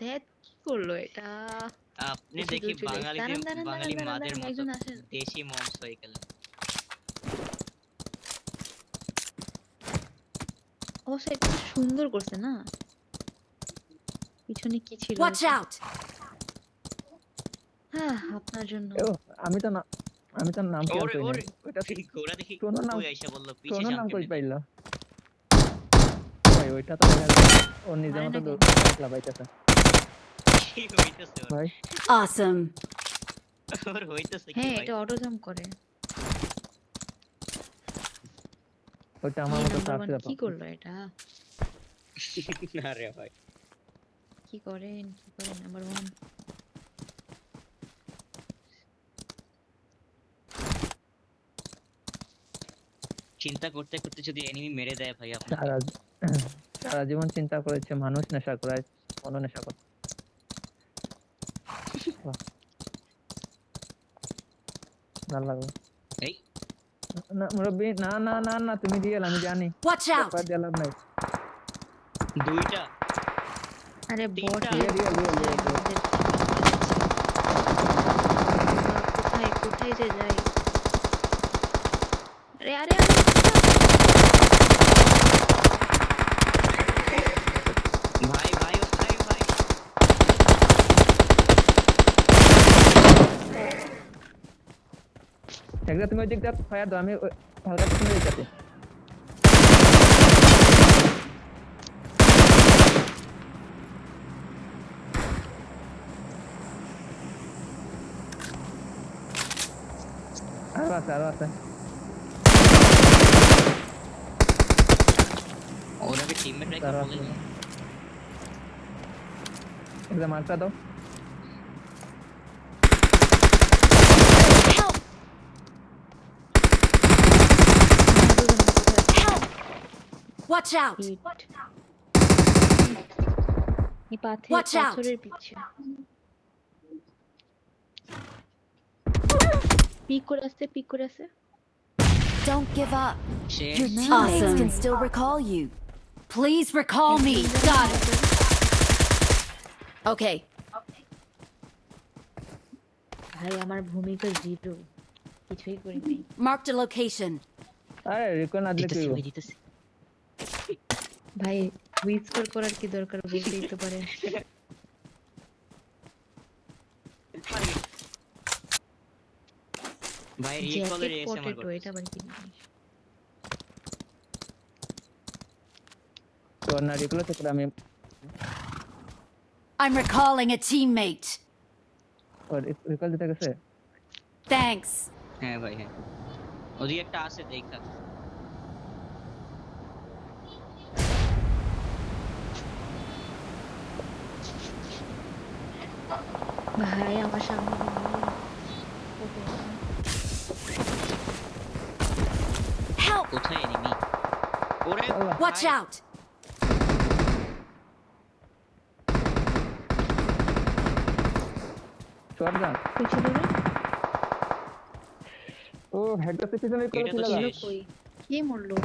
[SPEAKER 3] ধ্যাৎ কি করলো এটা?
[SPEAKER 2] আপনি
[SPEAKER 3] বেশি
[SPEAKER 2] দেখি
[SPEAKER 3] দূর চলে গেছে।
[SPEAKER 2] বাঙালিদের,
[SPEAKER 3] দাঁড়ান দাঁড়ান দাঁড়ান
[SPEAKER 2] বাঙালি
[SPEAKER 3] দাঁড়ান
[SPEAKER 2] মাদের
[SPEAKER 3] দাঁড়ান
[SPEAKER 2] মতো
[SPEAKER 3] একজন আসেন।
[SPEAKER 2] দেশি মমস হয়ে গেলেন।
[SPEAKER 3] অবশ্য একটু সুন্দর করছে না? পিছনে কি ছিল
[SPEAKER 4] Watch
[SPEAKER 3] এটা?
[SPEAKER 4] out!
[SPEAKER 3] হ্যাঁ আপনার জন্য।
[SPEAKER 1] ও আমি তো না, আমি তো নাম খেয়াল
[SPEAKER 2] ওরে
[SPEAKER 1] করি নাই।
[SPEAKER 2] ওরে
[SPEAKER 1] ওইটা
[SPEAKER 2] ঘোড়া দেখি
[SPEAKER 1] সোনোর নাম,
[SPEAKER 2] কই আইসা বললো পিছে
[SPEAKER 1] সোনোর
[SPEAKER 2] যাম
[SPEAKER 1] নাম কই
[SPEAKER 2] কেমনে।
[SPEAKER 1] পাইলো? ভাই ওইটা তো দেখা যায় ও নিজের
[SPEAKER 3] মারে
[SPEAKER 1] মতো
[SPEAKER 3] না কেন?
[SPEAKER 1] একলা পাইতেছে।
[SPEAKER 2] কি হইতেছে ওর?
[SPEAKER 1] ভাই
[SPEAKER 4] Awesome.
[SPEAKER 2] ওর হইতেছে কি
[SPEAKER 3] হ্যাঁ
[SPEAKER 2] ভাই?
[SPEAKER 3] এটা অটো জাম্প করে।
[SPEAKER 1] ওইটা
[SPEAKER 3] কি
[SPEAKER 1] আমার মতো
[SPEAKER 3] নাম্বার
[SPEAKER 1] সার্চ
[SPEAKER 3] 1 কি করলো এটা?
[SPEAKER 2] না রে ভাই।
[SPEAKER 3] কি করেন নাম্বার 1?
[SPEAKER 2] চিন্তা করতে করতে যদি এনিমি মেরে দেয় ভাই আপনাকে।
[SPEAKER 1] সারা সারা জীবন চিন্তা করেছে মানুষ নেশা করায়, কোনো নেশা করে। বাহ, ভালো লাগলো।
[SPEAKER 2] এই
[SPEAKER 1] না মুরব্বি, না না না না তুমি রিয়েল, আমি জানি।
[SPEAKER 4] Watch out!
[SPEAKER 1] ব্যাপার দিয়ে লাভ নাই।
[SPEAKER 2] দুইটা
[SPEAKER 3] আরে বট
[SPEAKER 2] তিনটা।
[SPEAKER 1] Real real real real real.
[SPEAKER 3] কোথায় কোথায় যে যাই? আরে আরে আরে
[SPEAKER 2] ভাই ভাই ও ভাই ভাই।
[SPEAKER 1] একদা তুমি ওই দিকটা ফায়ার দাও, আমি হালকা পিছনে যাচ্ছি। আরো আছে আরো আছে।
[SPEAKER 2] ওনাকে টিমমেট রাইখা
[SPEAKER 1] তারা
[SPEAKER 2] বলেনি।
[SPEAKER 1] একদম মার্কটা দাও।
[SPEAKER 4] Help! Help! Watch out!
[SPEAKER 3] এই
[SPEAKER 4] Watch out!
[SPEAKER 3] পাথরের পিছে পিক করে আসছে।
[SPEAKER 4] Don't give up.
[SPEAKER 2] Say
[SPEAKER 4] Your
[SPEAKER 3] Nice.
[SPEAKER 4] teammates can still recall you. Please recall me. Got it. Okay.
[SPEAKER 3] ভাই আমার ভূমিকা 0, কিছুই করি নাই।
[SPEAKER 4] Marked a location.
[SPEAKER 1] আরে রিকল না দিলে কি
[SPEAKER 2] দিতেছি
[SPEAKER 1] হইবো?
[SPEAKER 2] ভাই দিতেছি।
[SPEAKER 3] ভাই হুইস্পার করার কি দরকার বলতেই তো পারে।
[SPEAKER 2] ভাই রিকলের
[SPEAKER 3] জ্যাকেট
[SPEAKER 2] এসএমআর
[SPEAKER 3] পটেটো এটা আবার কি জিনিস?
[SPEAKER 1] তোর না রিকল আছে আমি
[SPEAKER 4] I'm recalling a teammate.
[SPEAKER 1] Recall দিতে গেছে।
[SPEAKER 4] Thanks.
[SPEAKER 2] হ্যাঁ ভাই হ্যাঁ। ওদিকে একটা আছে দেখা।
[SPEAKER 3] ভাই আমার সামনে
[SPEAKER 4] Help!
[SPEAKER 2] কোথায় এনিমি? ওরে
[SPEAKER 1] আল্লাহ।
[SPEAKER 4] Watch
[SPEAKER 2] ভাই,
[SPEAKER 4] out!
[SPEAKER 1] শটগান।
[SPEAKER 3] পেছনে রে।
[SPEAKER 1] ও হেডটা পিছনে রিকল
[SPEAKER 2] এটা তো
[SPEAKER 1] ছিল না।
[SPEAKER 2] শেষ।
[SPEAKER 3] কই কে মরলো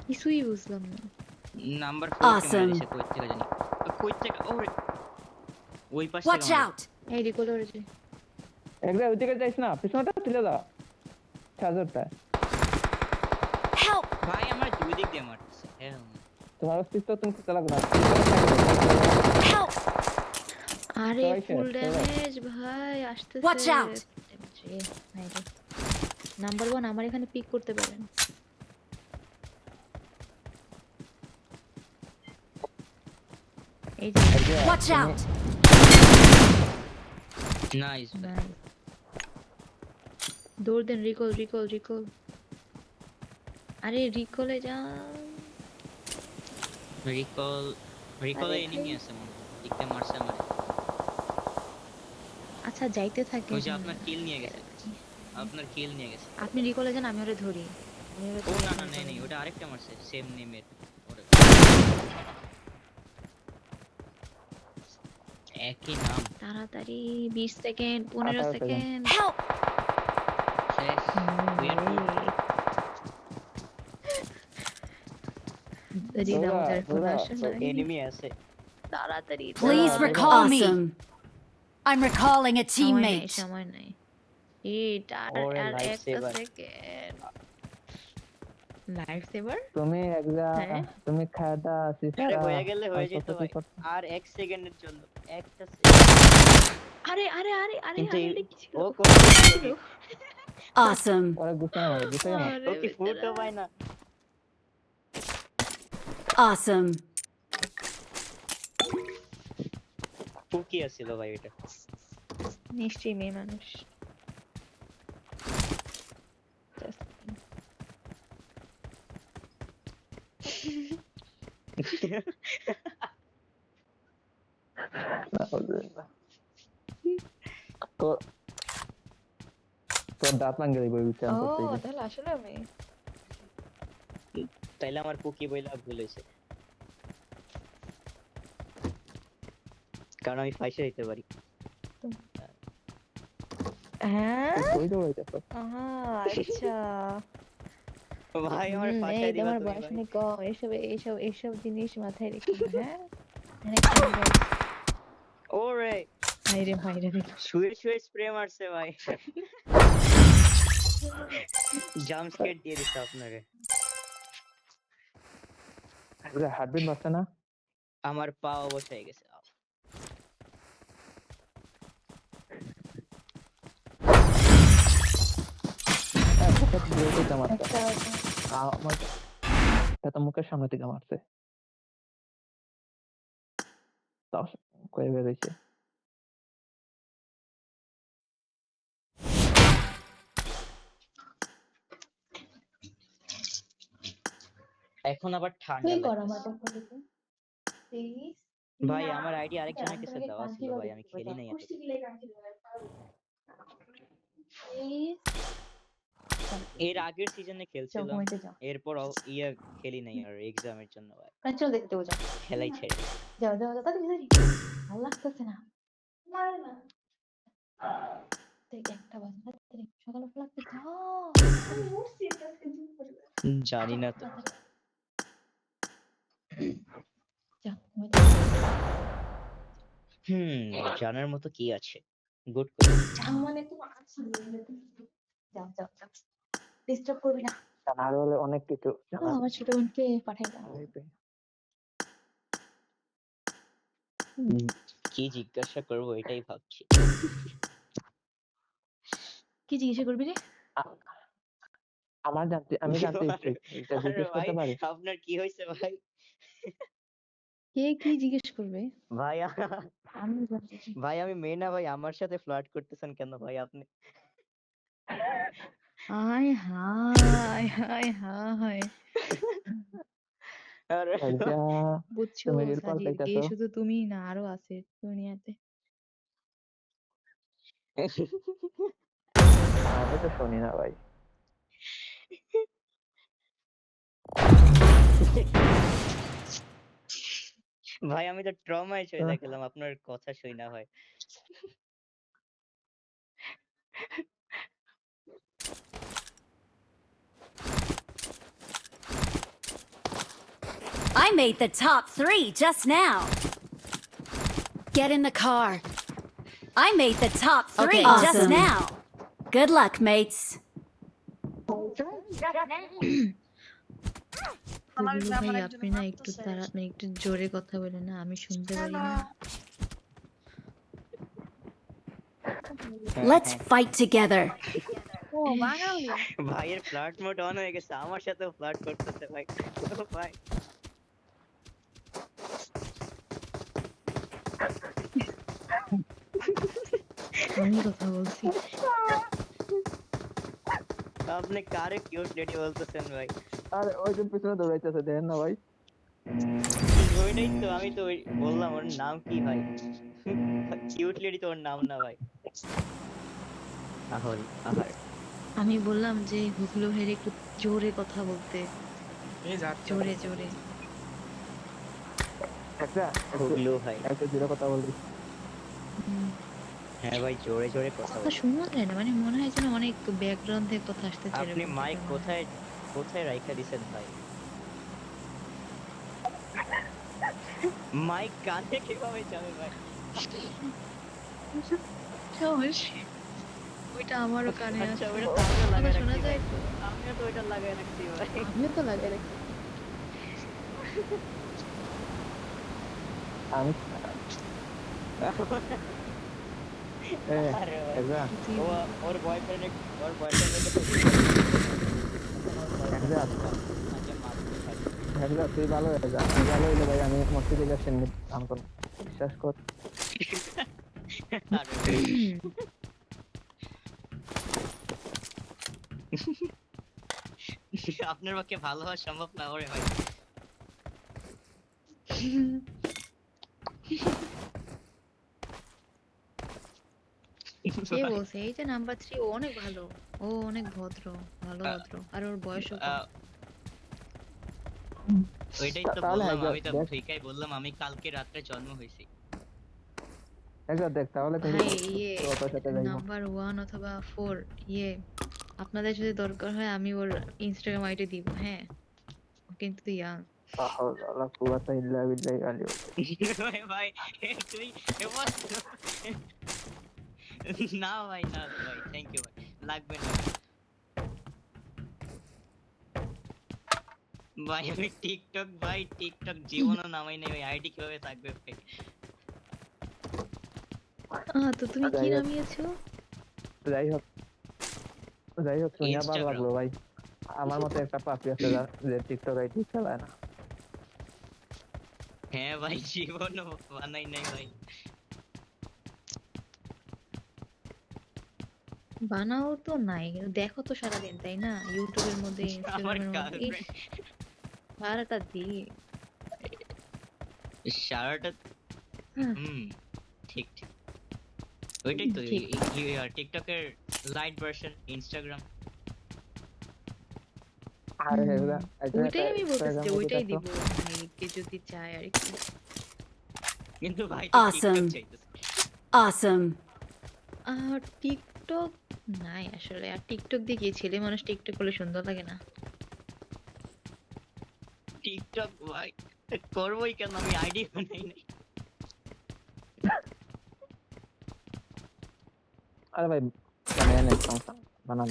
[SPEAKER 3] কিছুই বুঝলাম না।
[SPEAKER 2] নাম্বার 4 কে
[SPEAKER 4] Awesome.
[SPEAKER 2] মেরেছে কই থেকে জানি। কই থেকে ওরে ওই পাশ
[SPEAKER 4] Watch
[SPEAKER 2] থেকে
[SPEAKER 4] out!
[SPEAKER 3] এই রিকল করেছি।
[SPEAKER 1] একবার ওইদিকে যাইস না, পিছনটা তুলে দাও চার্জারটা।
[SPEAKER 4] Help!
[SPEAKER 2] ভাই আমার দুই দিক দিয়ে মারতেছে হ্যাঁ
[SPEAKER 1] তোমার অস্তিত্ব তুমি করতে লাগবে না।
[SPEAKER 4] Help!
[SPEAKER 3] আরে
[SPEAKER 1] সবাই
[SPEAKER 3] ফুল
[SPEAKER 1] শেষ, সবাই।
[SPEAKER 3] ড্যামেজ ভাই আসতেছে।
[SPEAKER 4] Watch out!
[SPEAKER 3] নাম্বার 1 আমার এখানে পিক করতে পারেন। এই যে
[SPEAKER 4] Watch out!
[SPEAKER 2] Nice
[SPEAKER 3] nice. দৌড় দেন, রিকল রিকল রিকল। আরে রিকলে যান।
[SPEAKER 2] রিকলে
[SPEAKER 3] আরে
[SPEAKER 2] এনিমি
[SPEAKER 3] ভাই।
[SPEAKER 2] আছে মনে হয় দেখতে মারছে আমার
[SPEAKER 3] আচ্ছা যাইতে থাকে।
[SPEAKER 2] ওই যে আপনার কিল নিয়ে গেছে
[SPEAKER 3] আপনি রিকলে যান, আমি ওরে ধরি। আমি ওরে
[SPEAKER 2] ও
[SPEAKER 3] ধরি,
[SPEAKER 2] না না
[SPEAKER 3] আপনি
[SPEAKER 2] নেই
[SPEAKER 3] ধরেন।
[SPEAKER 2] ওটা আরেকটা মারছে সেম নেমের একই নাম
[SPEAKER 3] তাড়াতাড়ি 20 সেকেন্ড 15
[SPEAKER 1] 18
[SPEAKER 3] সেকেন্ড।
[SPEAKER 4] Help!
[SPEAKER 2] শেষ We are good.
[SPEAKER 3] রিলাউন্ডার ফোন
[SPEAKER 1] বুড়া,
[SPEAKER 3] আসে নাই।
[SPEAKER 2] এনিমি আছে
[SPEAKER 3] তাড়াতাড়ি
[SPEAKER 4] Please
[SPEAKER 1] Yeah,
[SPEAKER 4] recall me.
[SPEAKER 1] awesome.
[SPEAKER 4] I'm recalling a
[SPEAKER 3] সময় নাই,
[SPEAKER 4] teammate.
[SPEAKER 3] সময় নাই। এইটা
[SPEAKER 2] ওরে
[SPEAKER 3] আর
[SPEAKER 2] life
[SPEAKER 3] একটা
[SPEAKER 2] saver.
[SPEAKER 3] সেকেন্ড। Life saver?
[SPEAKER 1] তুমি
[SPEAKER 3] হ্যাঁ।
[SPEAKER 1] তুমি খাওয়া
[SPEAKER 2] আরে হয়ে গেলে হয়ে যেত ভাই আর 1 সেকেন্ডের জন্য একটা
[SPEAKER 3] আরে আরে আরে আরে
[SPEAKER 2] কিন্তু
[SPEAKER 3] আরে কি ছিল?
[SPEAKER 2] ও করতে
[SPEAKER 4] Awesome.
[SPEAKER 1] ওরা গুছায় আমার গুছায় আমার
[SPEAKER 2] ও কি ফুটও পায় না
[SPEAKER 4] Awesome.
[SPEAKER 2] ফুকি আছিল ভাই এটা
[SPEAKER 3] নিশ্চয়ই মেয়ে মানুষ। Just kidding.
[SPEAKER 1] তো তোর দাঁত ভাঙে দেবো বিচার
[SPEAKER 3] ও
[SPEAKER 1] করতে গিয়ে।
[SPEAKER 3] তাহলে আসলে মেয়ে।
[SPEAKER 2] তাইলে আমার কুকি বইলা ভুল হয়েছে কারণ আমি ফাইসে দিতে পারি
[SPEAKER 3] হ্যাঁ
[SPEAKER 1] কই তো হইতাছে
[SPEAKER 3] আহা আচ্ছা।
[SPEAKER 2] ভাই আমার
[SPEAKER 3] এই
[SPEAKER 2] ফাঁসাই দিবা
[SPEAKER 3] তোমার
[SPEAKER 2] তুমি
[SPEAKER 3] বয়স
[SPEAKER 2] ভাই
[SPEAKER 3] অনেক কম, এসব জিনিস মাথায় রেখো না, হ্যাঁ? অনেক কম বয়স।
[SPEAKER 2] ওরে
[SPEAKER 3] হাইরে হাইরে দেখো।
[SPEAKER 2] শুয়ে শুয়ে স্প্রে মারছে ভাই জাম্প স্কেট দিয়ে দিছে আপনাকে
[SPEAKER 1] হার্টবিট বাড়ছে না
[SPEAKER 2] আমার পা অবশ হয়ে গেছে
[SPEAKER 3] একটা
[SPEAKER 1] আমার এটা মুখের সামনে থেকে মারছে তাও কয়ে বেরোইছে
[SPEAKER 2] এখন আবার ঠান্ডা
[SPEAKER 3] তুই কর
[SPEAKER 2] লাগছে
[SPEAKER 3] আমার পক্ষ থেকে প্লিজ।
[SPEAKER 2] ভাই আমার আইডি আরেকজনের কাছে দেওয়া ছিল ভাই আমি খেলি নাই এত
[SPEAKER 3] প্লিজ
[SPEAKER 2] এর আগের সিজনে
[SPEAKER 3] যাও
[SPEAKER 2] খেলছিলাম
[SPEAKER 3] ঘুমাইতে যাও।
[SPEAKER 2] এরপর ইয়া খেলি নাই আর এক্সামের জন্য ভাই
[SPEAKER 3] চল দেখতে যাও,
[SPEAKER 2] খেলাই ছেড়ে
[SPEAKER 3] যাও যাও যাও তাড়াতাড়ি ভালো লাগতেছে না। মারে না দেখ একটা বাজে তাড়াতাড়ি সকালে লাগতে যাও। আমি উঠছি আজকে জিম করে
[SPEAKER 2] জানি না তো
[SPEAKER 3] যাও ঘুমাইতে যাও।
[SPEAKER 2] জানার মতো কি আছে গুড
[SPEAKER 3] যাও মানে তুমি আছি যাও যাও যাও ডিস্টার্ব করবি না।
[SPEAKER 1] জানার হলে অনেক কিছু
[SPEAKER 3] ও, আমার ছোট বোনকে পাঠাইলাম।
[SPEAKER 2] কি জিজ্ঞাসা করবো এটাই ভাবছি
[SPEAKER 3] কি জিজ্ঞাসা করবি রে?
[SPEAKER 1] আমার জানতে আমি জানতে ইচ্ছে এটা
[SPEAKER 2] আরে
[SPEAKER 1] জিজ্ঞেস
[SPEAKER 2] ভাই
[SPEAKER 1] করতে পারি
[SPEAKER 2] আপনার কি হয়েছে ভাই
[SPEAKER 3] কে কি জিজ্ঞেস করবে?
[SPEAKER 2] ভাই
[SPEAKER 3] আমি জানতে চাই।
[SPEAKER 2] ভাই আমি মেয়ে না ভাই আমার সাথে ফ্লার্ট করতেছেন কেন ভাই আপনি
[SPEAKER 3] হায় হায় হায় হায়
[SPEAKER 2] আরে
[SPEAKER 1] এটা
[SPEAKER 3] বুঝছো
[SPEAKER 1] তুমি রিল
[SPEAKER 3] সাজিদ, গে
[SPEAKER 1] পাল্টাইতেছো
[SPEAKER 3] শুধু তুমি না আরো আছে দুনিয়াতে।
[SPEAKER 1] আমি তো শুনি না ভাই
[SPEAKER 2] ভাই আমি তো ট্রমায় চলে গেলাম আপনার কথা শুই না হয়
[SPEAKER 4] I made the top 3 just now. Get in the car. I made the top 3
[SPEAKER 5] Okay,
[SPEAKER 4] just
[SPEAKER 5] awesome.
[SPEAKER 4] now. Good luck, mates.
[SPEAKER 3] Bublu ভাই আপনি না একটু মানে একটু জোরে কথা বলেন না, আমি শুনতে পারি না।
[SPEAKER 4] Let's fight together.
[SPEAKER 2] ভাইয়ের ফ্লার্ট মোড অন হয়ে গেছে, আমার সাথেও ফ্লার্ট করতেছে ভাই। ও ভাই
[SPEAKER 3] আমি কথা বলছি।
[SPEAKER 2] আপনি কারে কিউট লেডি বলতেছেন ভাই?
[SPEAKER 1] আরে ওই যে পিছনে দৌড়াইতেছে দেখেন না ভাই?
[SPEAKER 2] ওইটাই তো, আমি তো বললাম ওর নাম কি ভাই? কিউট লেডি তো ওর নাম না ভাই। আহরি আহার
[SPEAKER 3] আমি বললাম যে বুবলু ভাইয়ের একটু জোরে কথা বলতে, জোরে জোরে।
[SPEAKER 1] একটা
[SPEAKER 2] হুগলু ভাই।
[SPEAKER 1] একটা জোরে কথা বলবি।
[SPEAKER 3] হুম,
[SPEAKER 2] হ্যাঁ ভাই, জোরে জোরে কথা
[SPEAKER 3] কথা
[SPEAKER 2] বল।
[SPEAKER 3] শোনা যায় না, মানে মনে হয় যেন অনেক ব্যাকগ্রাউন্ড থেকে কথা আসতেছে
[SPEAKER 2] আপনি
[SPEAKER 3] এরকম
[SPEAKER 2] মাইক
[SPEAKER 3] type এর মনে হয়।
[SPEAKER 2] কোথায় কোথায় রাইখা দিছেন ভাই? মাইক কানে কিভাবে যাবে ভাই?
[SPEAKER 3] সমস্যা, ওইটা আমারও কানে
[SPEAKER 2] আচ্ছা,
[SPEAKER 3] আছে।
[SPEAKER 2] ওইটা তো আমিও
[SPEAKER 3] আমার
[SPEAKER 2] লাগাই
[SPEAKER 3] শোনা
[SPEAKER 2] রাখছি
[SPEAKER 3] যায়
[SPEAKER 2] ভাই।
[SPEAKER 3] তো?
[SPEAKER 2] আমিও তো ওইটা লাগাই রাখছি ভাই।
[SPEAKER 3] আমিও তো লাগাই রাখি।
[SPEAKER 1] আমি
[SPEAKER 2] আরে ভাই,
[SPEAKER 1] একটা
[SPEAKER 2] ওর বয়ফ্রেন্ড
[SPEAKER 1] একটা একটা তুই ভালো হয়ে যা, আমি ভালো হইলে ভাই আমি মসজিদে যাচ্ছি কাম করব, বিশ্বাস কর।
[SPEAKER 2] আপনার পক্ষে ভালো হওয়া সম্ভব না ওরে ভাই।
[SPEAKER 3] কে বলছে? এই যে নাম্বার 3, ও অনেক ভালো, ও অনেক ভদ্র, ভালো ভদ্র, আর ওর বয়সও কম।
[SPEAKER 2] ওইটাই তো
[SPEAKER 1] তাহলে
[SPEAKER 2] বললাম,
[SPEAKER 1] একবার
[SPEAKER 2] আমি তো
[SPEAKER 1] দেখ।
[SPEAKER 2] ঠিকই বললাম, আমি কালকে রাত্রে জন্ম হয়েছি।
[SPEAKER 1] একবার দেখ তাহলে তুমি
[SPEAKER 3] ভাই ইয়ে
[SPEAKER 1] তোর সাথে যাইবো।
[SPEAKER 3] নাম্বার 1 অথবা 4, ইয়ে আপনাদের যদি দরকার হয় আমি ওর ইনস্টাগ্রাম আইডি দিব, হ্যাঁ? ও কিন্তু ইয়াং।
[SPEAKER 1] আল্লাহ কুওয়াতা ইল্লা বিল্লাহি আলী।
[SPEAKER 2] ভাই তুই এবার না ভাই, না ভাই, থ্যাংক ইউ ভাই, লাগবে না ভাই। আমি টিকটক জীবনও নামাই নাই ভাই, আইডি কিভাবে থাকবে ভাই?
[SPEAKER 3] তো তুমি কি নামিয়েছো?
[SPEAKER 1] যাই হোক শুনিয়া ভালো
[SPEAKER 2] Instagram।
[SPEAKER 1] লাগলো ভাই। আমার মতো একটা পাপি আছে যে টিকটক আইডি চালায় না।
[SPEAKER 2] হ্যাঁ ভাই, জীবনও বানাই নাই ভাই।
[SPEAKER 3] বানাও তো নাই, কিন্তু দেখো তো সারাদিন, তাই না? ইউটিউবের মধ্যে,
[SPEAKER 2] আমার
[SPEAKER 3] ইনস্টাগ্রামের মধ্যে।
[SPEAKER 2] গার্লফ্রেন্ড
[SPEAKER 3] সারাটা দিন।
[SPEAKER 2] সারাটা
[SPEAKER 3] হ্যাঁ,
[SPEAKER 2] ঠিক ঠিক, ওইটাই তো
[SPEAKER 3] ঠিক।
[SPEAKER 2] টিকটকের লাইট ভার্সন ইনস্টাগ্রাম।
[SPEAKER 1] আরে
[SPEAKER 3] হুম,
[SPEAKER 1] এগুলা
[SPEAKER 3] ওইটাই আমি বলতেছি যে
[SPEAKER 1] Instagram
[SPEAKER 3] ওইটাই
[SPEAKER 1] দেখো।
[SPEAKER 3] দিব ভাইকে যদি চায় আর কি।
[SPEAKER 2] কিন্তু ভাই
[SPEAKER 4] Awesome.
[SPEAKER 2] টিকটক চাইতেছে।
[SPEAKER 4] Awesome.
[SPEAKER 3] আর টিকটক নাই আসলে, আর টিকটক দিয়ে কি ছেলে মানুষ টিকটক করলে সুন্দর লাগে না?
[SPEAKER 2] টিকটক ভাই করবোই কেন, আমি আইডি বানাই নাই।
[SPEAKER 1] আরে ভাই বানায় নে, সমস্যা নেই। বানান।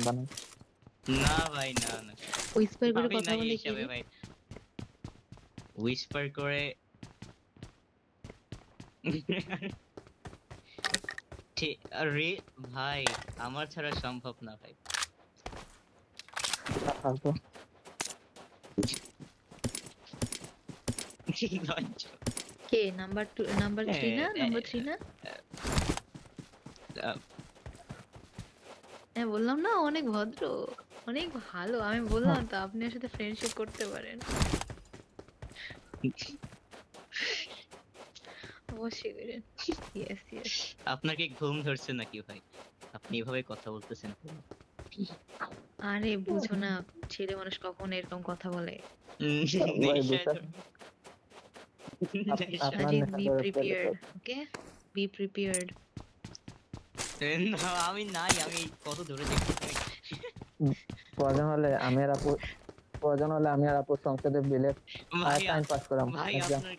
[SPEAKER 2] না ভাই, না না,
[SPEAKER 3] হুইসপার করে
[SPEAKER 2] আমি
[SPEAKER 3] কথা
[SPEAKER 2] নাই
[SPEAKER 3] বলে কি
[SPEAKER 2] হিসাবে
[SPEAKER 3] রে?
[SPEAKER 2] ভাই। হুইসপার করে আরে ভাই, আমার ছাড়া সম্ভব না ভাই।
[SPEAKER 1] ফালতু।
[SPEAKER 2] লজ্জা।
[SPEAKER 3] কে নাম্বার 2, নাম্বার 3 না? নাম্বার 3 না?
[SPEAKER 2] আহ,
[SPEAKER 3] হ্যাঁ বললাম না, অনেক ভদ্র, অনেক ভালো। আমি বললাম তো আপনি ওর সাথে ফ্রেন্ডশিপ করতে পারেন। অবশ্যই করেন। Yes yes.
[SPEAKER 2] আপনার কি ঘুম ধরছে নাকি ভাই? আপনি এভাবে কথা বলতেছেন।
[SPEAKER 3] আরে বুঝো না, ছেলে মানুষ কখন এরকম কথা বলে।
[SPEAKER 1] ভাই
[SPEAKER 2] নেশায়
[SPEAKER 1] বিশ্বাস
[SPEAKER 2] নেশায়-
[SPEAKER 1] আপনার
[SPEAKER 3] সাজিদ,
[SPEAKER 1] নেশা
[SPEAKER 3] বি
[SPEAKER 1] করে
[SPEAKER 3] প্রিপেয়ার্ড, ওকে? Be prepared.
[SPEAKER 2] না, আমি নাই, আমি কত দূরে দেখতেছি।
[SPEAKER 1] প্রয়োজন হলে আমি আর আপু সংসদে বিলে
[SPEAKER 2] ভাই
[SPEAKER 1] টাইম পাস করাম।
[SPEAKER 2] ভাই
[SPEAKER 1] একদম।
[SPEAKER 2] আপনার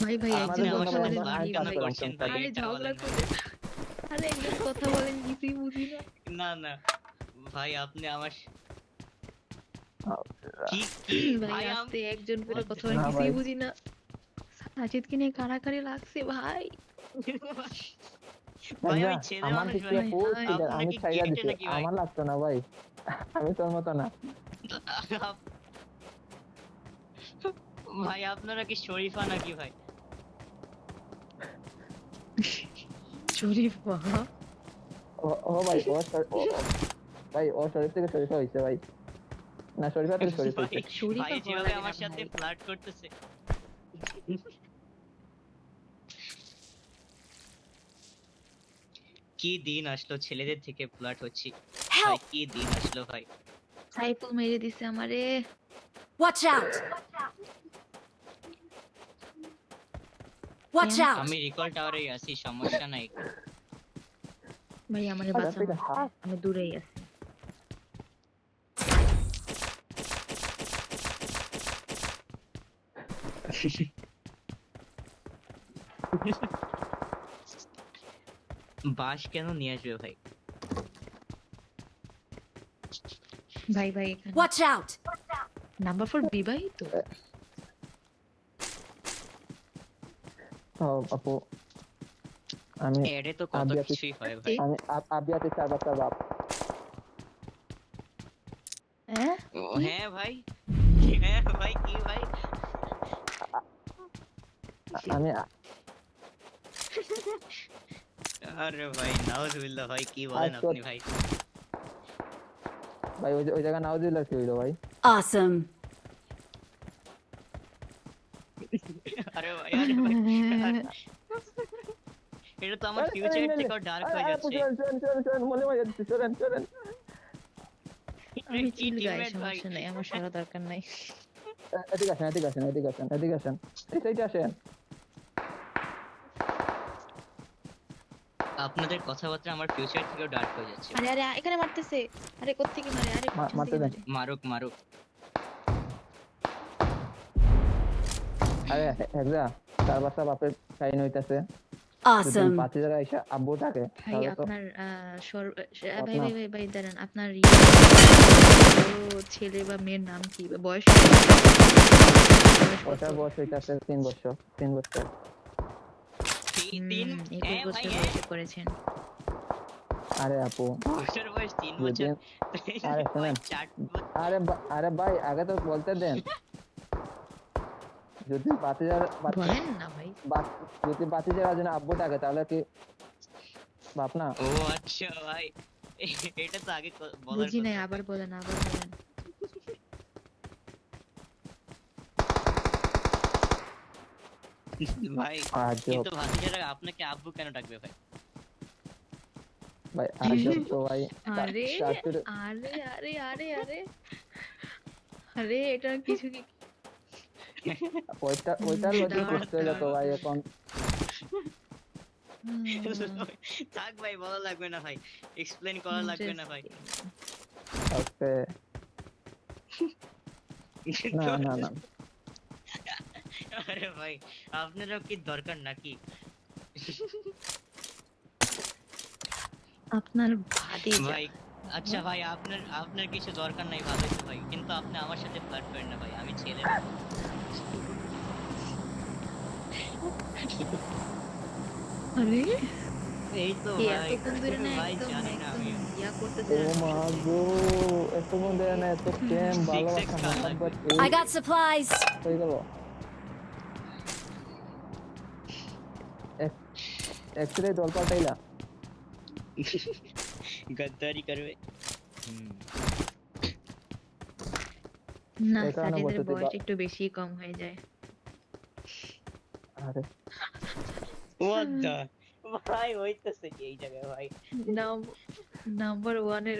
[SPEAKER 3] ভাই ভাই
[SPEAKER 1] আমাদের
[SPEAKER 3] একজন
[SPEAKER 2] আপনি
[SPEAKER 1] জন্য
[SPEAKER 3] কথা
[SPEAKER 2] আমার
[SPEAKER 1] ভাই
[SPEAKER 3] বলেন
[SPEAKER 2] সাথে
[SPEAKER 1] আমি
[SPEAKER 3] প্লিজ
[SPEAKER 1] পাস
[SPEAKER 2] flirt
[SPEAKER 3] ভাই।
[SPEAKER 1] করলাম
[SPEAKER 2] কেন করছেন ভাই?
[SPEAKER 3] আরে
[SPEAKER 2] এটা
[SPEAKER 3] ঝগড়া
[SPEAKER 2] বলেন ভাই।
[SPEAKER 3] করে আরে একজন কথা বলেন কিছুই বুঝি না।
[SPEAKER 2] না না ভাই আপনি আমার কি কি
[SPEAKER 3] ভাই
[SPEAKER 2] ভাই
[SPEAKER 3] আস্তে একজন করে কথা
[SPEAKER 1] না
[SPEAKER 3] বলেন
[SPEAKER 1] ভাই
[SPEAKER 3] কিছুই বুঝি না। সাজিদকে নিয়ে কাড়াকাড়ি লাগছে ভাই।
[SPEAKER 2] ভাই
[SPEAKER 1] আচ্ছা,
[SPEAKER 2] আমি ছেলে
[SPEAKER 1] আমার
[SPEAKER 2] মানুষ
[SPEAKER 1] দিক
[SPEAKER 2] ভাই।
[SPEAKER 1] থেকে ফুল
[SPEAKER 3] হায়
[SPEAKER 1] ক্লিয়ার,
[SPEAKER 2] আপনি
[SPEAKER 1] আমি
[SPEAKER 2] কি
[SPEAKER 1] ছাইড়া
[SPEAKER 2] গেটে
[SPEAKER 1] দিছি,
[SPEAKER 2] নাকি ভাই?
[SPEAKER 1] আমার লাগতো না ভাই, আমি তোর মতো না।
[SPEAKER 2] ভাই আপনারা কি শরীফা নাকি ভাই?
[SPEAKER 3] শরীফ বাবা
[SPEAKER 1] ও ও ভাই ভাই ও শরীফ থেকে শরীফা হয়েছে ভাই, না শরীফা থেকে শরীফ
[SPEAKER 2] ভাই
[SPEAKER 1] হয়েছে।
[SPEAKER 3] শরীফা
[SPEAKER 2] ভাই
[SPEAKER 3] হওয়া
[SPEAKER 2] যেভাবে
[SPEAKER 3] লাগে না
[SPEAKER 2] আমার সাথে
[SPEAKER 3] ভাই।
[SPEAKER 2] ফ্লার্ট করতেছে, কি দিন আসলো ছেলেদের থেকে ফ্লার্ট হচ্ছি। ভাই
[SPEAKER 4] Help!
[SPEAKER 2] কি দিন আসলো ভাই।
[SPEAKER 3] সাইফুল মেরে দিছে আমারে।
[SPEAKER 4] Watch out! Watch
[SPEAKER 3] কেন?
[SPEAKER 4] out!
[SPEAKER 2] আমি রিকল টাওয়ারেই আছি, সমস্যা নাই।
[SPEAKER 3] ভাই আমারে
[SPEAKER 1] আচ্ছা
[SPEAKER 3] বাঁচানো
[SPEAKER 1] ঠিক আছে, হ্যাঁ।
[SPEAKER 3] আমি দূরেই আছি।
[SPEAKER 2] বাস কেন নিয়ে আসবে ভাই?
[SPEAKER 3] ভাই ভাই এখানে
[SPEAKER 4] Watch out!
[SPEAKER 3] নাম্বার 4 বিবাহিত।
[SPEAKER 1] ও আপু, আমি
[SPEAKER 2] এডে তো কত
[SPEAKER 1] আবিয়াতে
[SPEAKER 2] কিছুই হয় ভাই।
[SPEAKER 1] আমি আবিয়াতে 4 বাচ্চার বাপ।
[SPEAKER 3] হ্যাঁ
[SPEAKER 2] ও, হ্যাঁ ভাই, হ্যাঁ ভাই কি ভাই?
[SPEAKER 1] আমি
[SPEAKER 2] আরে ভাই নাউজুবিল্লাহ ভাই কি বলেন
[SPEAKER 1] আজ
[SPEAKER 2] আপনি ভাই?
[SPEAKER 1] ভাই ওই জায়গা নাউজুবিল্লাহ কি হইলো ভাই?
[SPEAKER 4] Awesome!
[SPEAKER 2] আরে ভাই আরে ভাই এটা তো আমার ফিউচার থেকেও ডার্ক হয়ে যাচ্ছে।
[SPEAKER 1] মনে হয় চলেন।
[SPEAKER 3] আমি
[SPEAKER 2] কি
[SPEAKER 3] চিল গাই
[SPEAKER 2] teammate ভাই।
[SPEAKER 3] সমস্যা নাই আমার সারা দরকার নাই।
[SPEAKER 1] এদিকে আসেন, এই সাইডে আসেন।
[SPEAKER 2] আপনাদের কথাবার্তা আমার ফিউচার থেকেও ডার্ক হয়ে যাচ্ছে।
[SPEAKER 3] আরে আরে এখানে মারতেছে। আরে কোত্থেকে মারে আরে পিছন
[SPEAKER 1] মারতে
[SPEAKER 3] থেকে
[SPEAKER 1] দেন।
[SPEAKER 3] মারে।
[SPEAKER 2] মারুক মারুক।
[SPEAKER 1] আরে হেগজা, 4 বাচ্চা বাপের কাহিনী হইতাছে। যদি
[SPEAKER 4] Awesome!
[SPEAKER 1] 5000 আইসা আব্বু ডাকে
[SPEAKER 3] ভাই
[SPEAKER 1] তাহলে তো
[SPEAKER 3] আপনার ভাই
[SPEAKER 1] আপনার
[SPEAKER 3] ভাই ভাই ভাই দাঁড়ান আপনার ও ছেলে বা মেয়ের নাম কি বা বয়স কত?
[SPEAKER 1] ওটার বয়স হইতাছে 3 বছর।
[SPEAKER 2] তিন
[SPEAKER 3] 21
[SPEAKER 2] হ্যাঁ ভাই
[SPEAKER 3] বছর
[SPEAKER 2] হ্যাঁ।
[SPEAKER 3] বয়সে করেছেন।
[SPEAKER 1] আরে আপু,
[SPEAKER 2] ওটার বয়স 3
[SPEAKER 1] যদি
[SPEAKER 2] বছর।
[SPEAKER 1] আরে
[SPEAKER 2] ওই
[SPEAKER 1] শুনেন,
[SPEAKER 2] 4
[SPEAKER 1] আরে ভাই আগে তো বলতে দেন। যদি 5000
[SPEAKER 3] বলেন না ভাই।
[SPEAKER 1] যদি 5000 জন্য আব্বু ডাকে তাহলে কি বাপ না?
[SPEAKER 2] ও আচ্ছা ভাই, এটা তো আগে বলার
[SPEAKER 3] বুঝি নাই
[SPEAKER 2] কথা।
[SPEAKER 3] আবার বলেন আবার বলেন।
[SPEAKER 2] ভাই
[SPEAKER 1] আজব
[SPEAKER 2] কিন্তু ভাতিজারা আপনাকে আব্বু কেন ডাকবে ভাই?
[SPEAKER 1] ভাই, আজব তো ভাই।
[SPEAKER 3] আরে
[SPEAKER 1] শাশুড়ি
[SPEAKER 3] আরে আরে আরে আরে আরে এটা কিছু কি
[SPEAKER 1] ওইটার মধ্যে
[SPEAKER 3] দাঁড়ান,
[SPEAKER 1] বুঝতে হইলো তো ভাই এখন।
[SPEAKER 2] থাক ভাই বলা লাগবে না ভাই, এক্সপ্লেইন করা লাগবে না ভাই।
[SPEAKER 1] ওকে, না
[SPEAKER 2] আরে ভাই আপনারও কি দরকার নাকি?
[SPEAKER 3] আপনার ভাতিজা
[SPEAKER 2] ভাই আচ্ছা ভাই আপনার কিছু দরকার নাই ভালোই তো ভাই, কিন্তু আপনি আমার সাথে ফ্লার্ট করেন না ভাই, আমি ছেলে না।
[SPEAKER 3] আরে
[SPEAKER 2] এই তো
[SPEAKER 3] এই
[SPEAKER 2] ভাই
[SPEAKER 3] এতক্ষণ ধরে না
[SPEAKER 2] ভাই
[SPEAKER 3] একদম
[SPEAKER 2] জানি না
[SPEAKER 3] একদম
[SPEAKER 2] আমি
[SPEAKER 3] ইয়া করতেছে
[SPEAKER 1] ও মা গো, এত বন্ধু না, এত প্রেম ভালোবাসা
[SPEAKER 2] খাওয়া
[SPEAKER 1] মহব্বত
[SPEAKER 4] I got supplies!
[SPEAKER 1] হয়ে গেল। এক্সরে দল পাল্টাইলা।
[SPEAKER 2] গদ্দারি করবে।
[SPEAKER 3] না
[SPEAKER 1] এই কারণে
[SPEAKER 3] সাজিদের
[SPEAKER 1] বলতেছি
[SPEAKER 3] বয়স একটু বেশি কম হয়ে যায়।
[SPEAKER 1] আরে
[SPEAKER 2] What the ভাই হইতেছে কি এই জায়গায় ভাই?
[SPEAKER 3] নাম্বার 1 এর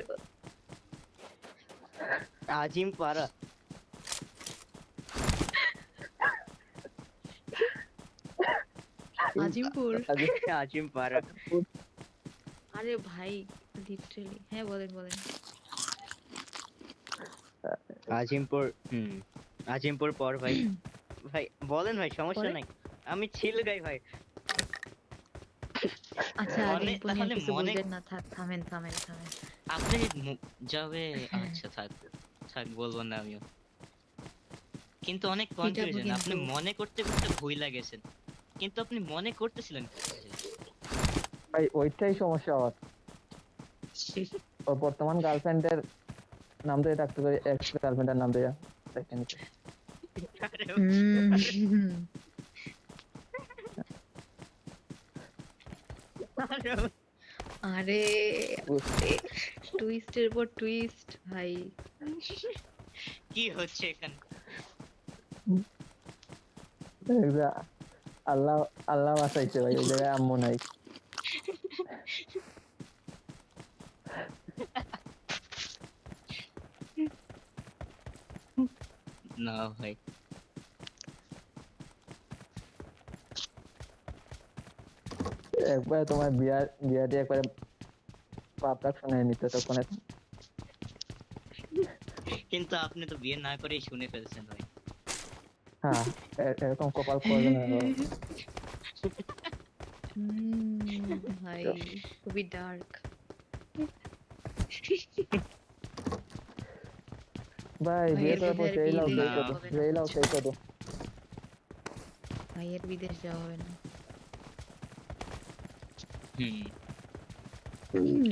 [SPEAKER 2] আজিম পারা
[SPEAKER 3] আজিমপুর।
[SPEAKER 2] আজিম পারা
[SPEAKER 3] আরে ভাই লিটারালি হ্যাঁ বলেন বলেন।
[SPEAKER 2] আজিমপুর আজিমপুর পর ভাই। ভাই বলেন ভাই সমস্যা
[SPEAKER 3] পরে?
[SPEAKER 2] নাই। আমি ছিল গাই ভাই।
[SPEAKER 3] আচ্ছা
[SPEAKER 2] মনে
[SPEAKER 3] রিম্পু নিয়ে
[SPEAKER 2] তাহলে
[SPEAKER 3] কিছু
[SPEAKER 2] মনে
[SPEAKER 3] বলবেন না, থাক থামেন থামেন থামেন।
[SPEAKER 2] আপনি যাবে,
[SPEAKER 3] হ্যাঁ।
[SPEAKER 2] আচ্ছা থাক থাক বলবো না আমিও। কিন্তু অনেক
[SPEAKER 3] পিটাবো
[SPEAKER 2] কনফিউশন, আপনি
[SPEAKER 3] কিন্তু।
[SPEAKER 2] মনে করতে করতে ভুইলা গেছেন, কিন্তু আপনি মনে করতেছিলেন কিভাবে?
[SPEAKER 1] ভাই ওইটাই সমস্যা ওর। ওর বর্তমান গার্লফ্রেন্ডের নাম দিয়ে ডাকতে পারি, এক্স গার্লফ্রেন্ডের নাম দিয়ে ডাকতে নিতে।
[SPEAKER 2] আরে
[SPEAKER 3] হুম।
[SPEAKER 2] আরে
[SPEAKER 3] আরে টুইস্টের পর টুইস্ট ভাই।
[SPEAKER 2] কি হচ্ছে এখানে?
[SPEAKER 1] আল্লাহ আল্লাহ বাঁচাইছে ভাই, ওই জায়গায় আম্মু নাই।
[SPEAKER 2] না ভাই,
[SPEAKER 1] একবার তোমার বিয়া দিয়ে একবারে পাপ টাক শুনে নিতে তখন।
[SPEAKER 2] কিন্তু আপনি তো বিয়ে না করেই শুনে ফেলছেন ভাই।
[SPEAKER 1] হ্যাঁ, এরকম কপাল করবে না গো।
[SPEAKER 3] ভাই খুবই ডার্ক।
[SPEAKER 1] ভাই বিয়ে
[SPEAKER 3] ভাইয়ের
[SPEAKER 1] করার পর
[SPEAKER 3] বোধহয়
[SPEAKER 1] যেই লাও
[SPEAKER 3] বিয়ে
[SPEAKER 1] সেই
[SPEAKER 2] দেওয়া
[SPEAKER 1] কত,
[SPEAKER 3] হবে না।
[SPEAKER 1] যেই লাও সেই কত।
[SPEAKER 3] ভাইয়ের বিদেশ যাওয়া হবে না।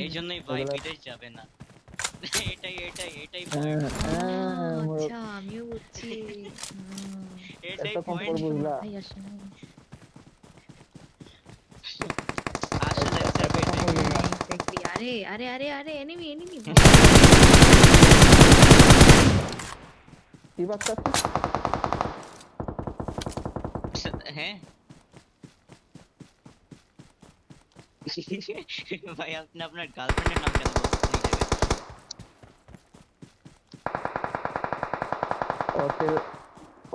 [SPEAKER 2] এই জন্যই ভাই
[SPEAKER 1] এগুলা-
[SPEAKER 2] বিদেশ যাবে না। এটাই এটাই এটাই
[SPEAKER 1] হ্যাঁ,
[SPEAKER 2] point,
[SPEAKER 1] হ্যাঁ,
[SPEAKER 3] আচ্ছা আমিও বুঝছি।
[SPEAKER 2] এটাই
[SPEAKER 1] এতক্ষণ পর
[SPEAKER 2] পয়েন্ট।
[SPEAKER 1] বুঝলা।
[SPEAKER 3] ভাই আসে না।
[SPEAKER 2] আসলে স্যার
[SPEAKER 1] এতক্ষণ
[SPEAKER 2] এটাই।
[SPEAKER 1] বুঝলা।
[SPEAKER 3] Exactly. আরে আরে আরে আরে এনিমি এনিমি।
[SPEAKER 1] কি বাচ্চাছে?
[SPEAKER 2] হ্যাঁ ভাই, আপনি আপনার গার্লফ্রেন্ডের নাম কেন বলছেন এই জায়গায়?
[SPEAKER 1] ওর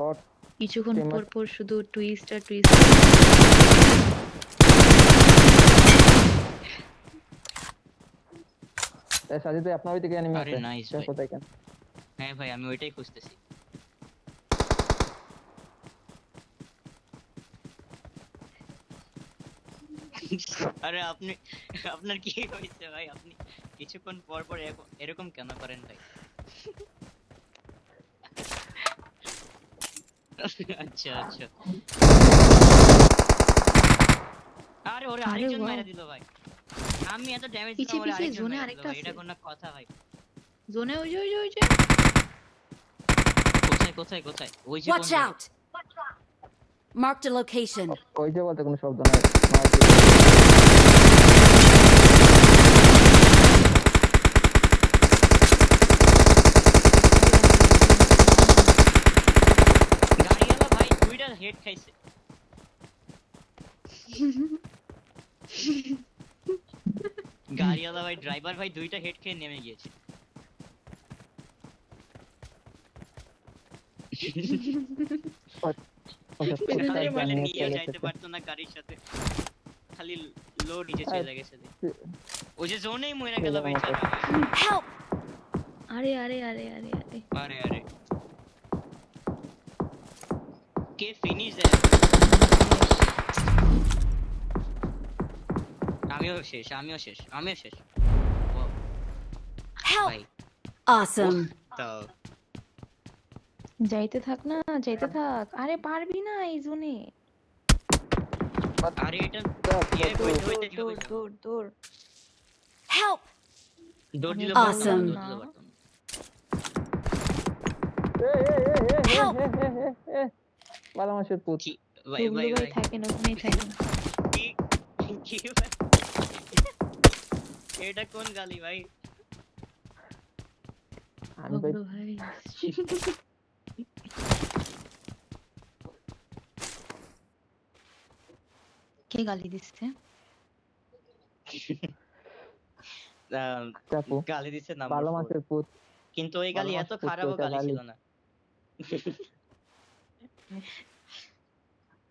[SPEAKER 1] ওর
[SPEAKER 3] কিছুক্ষণ
[SPEAKER 1] Famous-
[SPEAKER 3] পর পর শুধু টুইস্ট আর টুইস্ট।
[SPEAKER 1] সাজিদ ভাই আপনার ওইদিকে এনিমি
[SPEAKER 2] আরে
[SPEAKER 1] আছে?
[SPEAKER 2] nice
[SPEAKER 1] সে
[SPEAKER 2] ভাই।
[SPEAKER 1] কোথায় কেন?
[SPEAKER 2] হ্যাঁ ভাই, আমি ওইটাই খুঁজতেছি। আরে আপনি, আপনার কি হয়েছে ভাই? আপনি কিছুক্ষণ পর পর এরকম কেন করেন ভাই? আচ্ছা আচ্ছা। আরে ওরে
[SPEAKER 3] আরে
[SPEAKER 2] আরেকজন
[SPEAKER 3] wow!
[SPEAKER 2] মাইরা দিল ভাই। আমি এত ড্যামেজ
[SPEAKER 3] পিছে
[SPEAKER 2] দিলাম, ওরে
[SPEAKER 3] পিছে
[SPEAKER 2] আরেকজন
[SPEAKER 3] জোনে
[SPEAKER 2] মাইরা দিল
[SPEAKER 3] আরেকটা
[SPEAKER 2] ভাই। এটা
[SPEAKER 3] আছে।
[SPEAKER 2] কোন কথা ভাই?
[SPEAKER 3] জোনে ওই যে ওই যে ওই যে।
[SPEAKER 2] কোথায় কোথায় কোথায়? ওই যে কোন
[SPEAKER 4] Watch
[SPEAKER 2] জায়গায়?
[SPEAKER 4] out! Marked a location.
[SPEAKER 1] ওই যে বলতে কোনো শব্দ নাই। মার দিয়ে।
[SPEAKER 2] গাড়িওয়ালা ভাই দুইটা হেড খাইছে। গাড়িওয়ালা ভাই, ড্রাইভার ভাই দুইটা হেড খেয়ে নেমে গিয়েছে।
[SPEAKER 1] ওকে,
[SPEAKER 3] পেছন
[SPEAKER 1] কোথায়
[SPEAKER 3] থেকে
[SPEAKER 2] বলে
[SPEAKER 1] জানিয়ে
[SPEAKER 2] নিয়ে
[SPEAKER 1] চলে
[SPEAKER 2] যাইতে
[SPEAKER 1] এসেছে।
[SPEAKER 2] পারতো না গাড়ির সাথে, খালি লো নিচে চলে গেছে। ওই যে জোনেই মরে গেল বেচারা।
[SPEAKER 4] Help!
[SPEAKER 3] আরে আরে আরে আরে আরে।
[SPEAKER 2] আরে আরে, কে ফিনিশ দেয়? আমিও শেষ আমিও শেষ আমিও শেষ। ও
[SPEAKER 4] Help!
[SPEAKER 2] ভাই
[SPEAKER 4] Awesome.
[SPEAKER 2] তো
[SPEAKER 3] যাইতে থাক না, যাইতে থাক। আরে পারবি না এই জোনে।
[SPEAKER 2] আরে এটা
[SPEAKER 1] দেখ,
[SPEAKER 2] ওই
[SPEAKER 3] দৌড়
[SPEAKER 2] ওইটা
[SPEAKER 3] দৌড়
[SPEAKER 2] কিভাবে
[SPEAKER 3] দৌড় দৌড় দৌড়।
[SPEAKER 4] Help!
[SPEAKER 2] দৌড় দিলে
[SPEAKER 3] আমি
[SPEAKER 2] পারতাম
[SPEAKER 4] Awesome.
[SPEAKER 2] না, দৌড় দিলে পারতাম না।
[SPEAKER 4] Help!
[SPEAKER 1] ভালো মানুষের পুত।
[SPEAKER 2] কি ভাই
[SPEAKER 3] টুবলু
[SPEAKER 2] ভাই
[SPEAKER 3] ভাই
[SPEAKER 2] ভাই
[SPEAKER 3] থাকেন ওখানেই থাকেন।
[SPEAKER 2] কি কি ভাই? এটা কোন গালি ভাই?
[SPEAKER 1] আমি ভাই
[SPEAKER 3] টুবলু ভাই। কে গালি দিচ্ছে?
[SPEAKER 1] চাপু
[SPEAKER 2] গালি দিচ্ছে
[SPEAKER 1] ভালো
[SPEAKER 2] নাম্বার 4,
[SPEAKER 1] মানুষের পুত।
[SPEAKER 2] কিন্তু ওই
[SPEAKER 1] ভালো
[SPEAKER 2] গালি এত
[SPEAKER 1] মানুষের পুত
[SPEAKER 2] খারাপও
[SPEAKER 1] ওইটা
[SPEAKER 2] গালি
[SPEAKER 1] গালি।
[SPEAKER 2] ছিল না।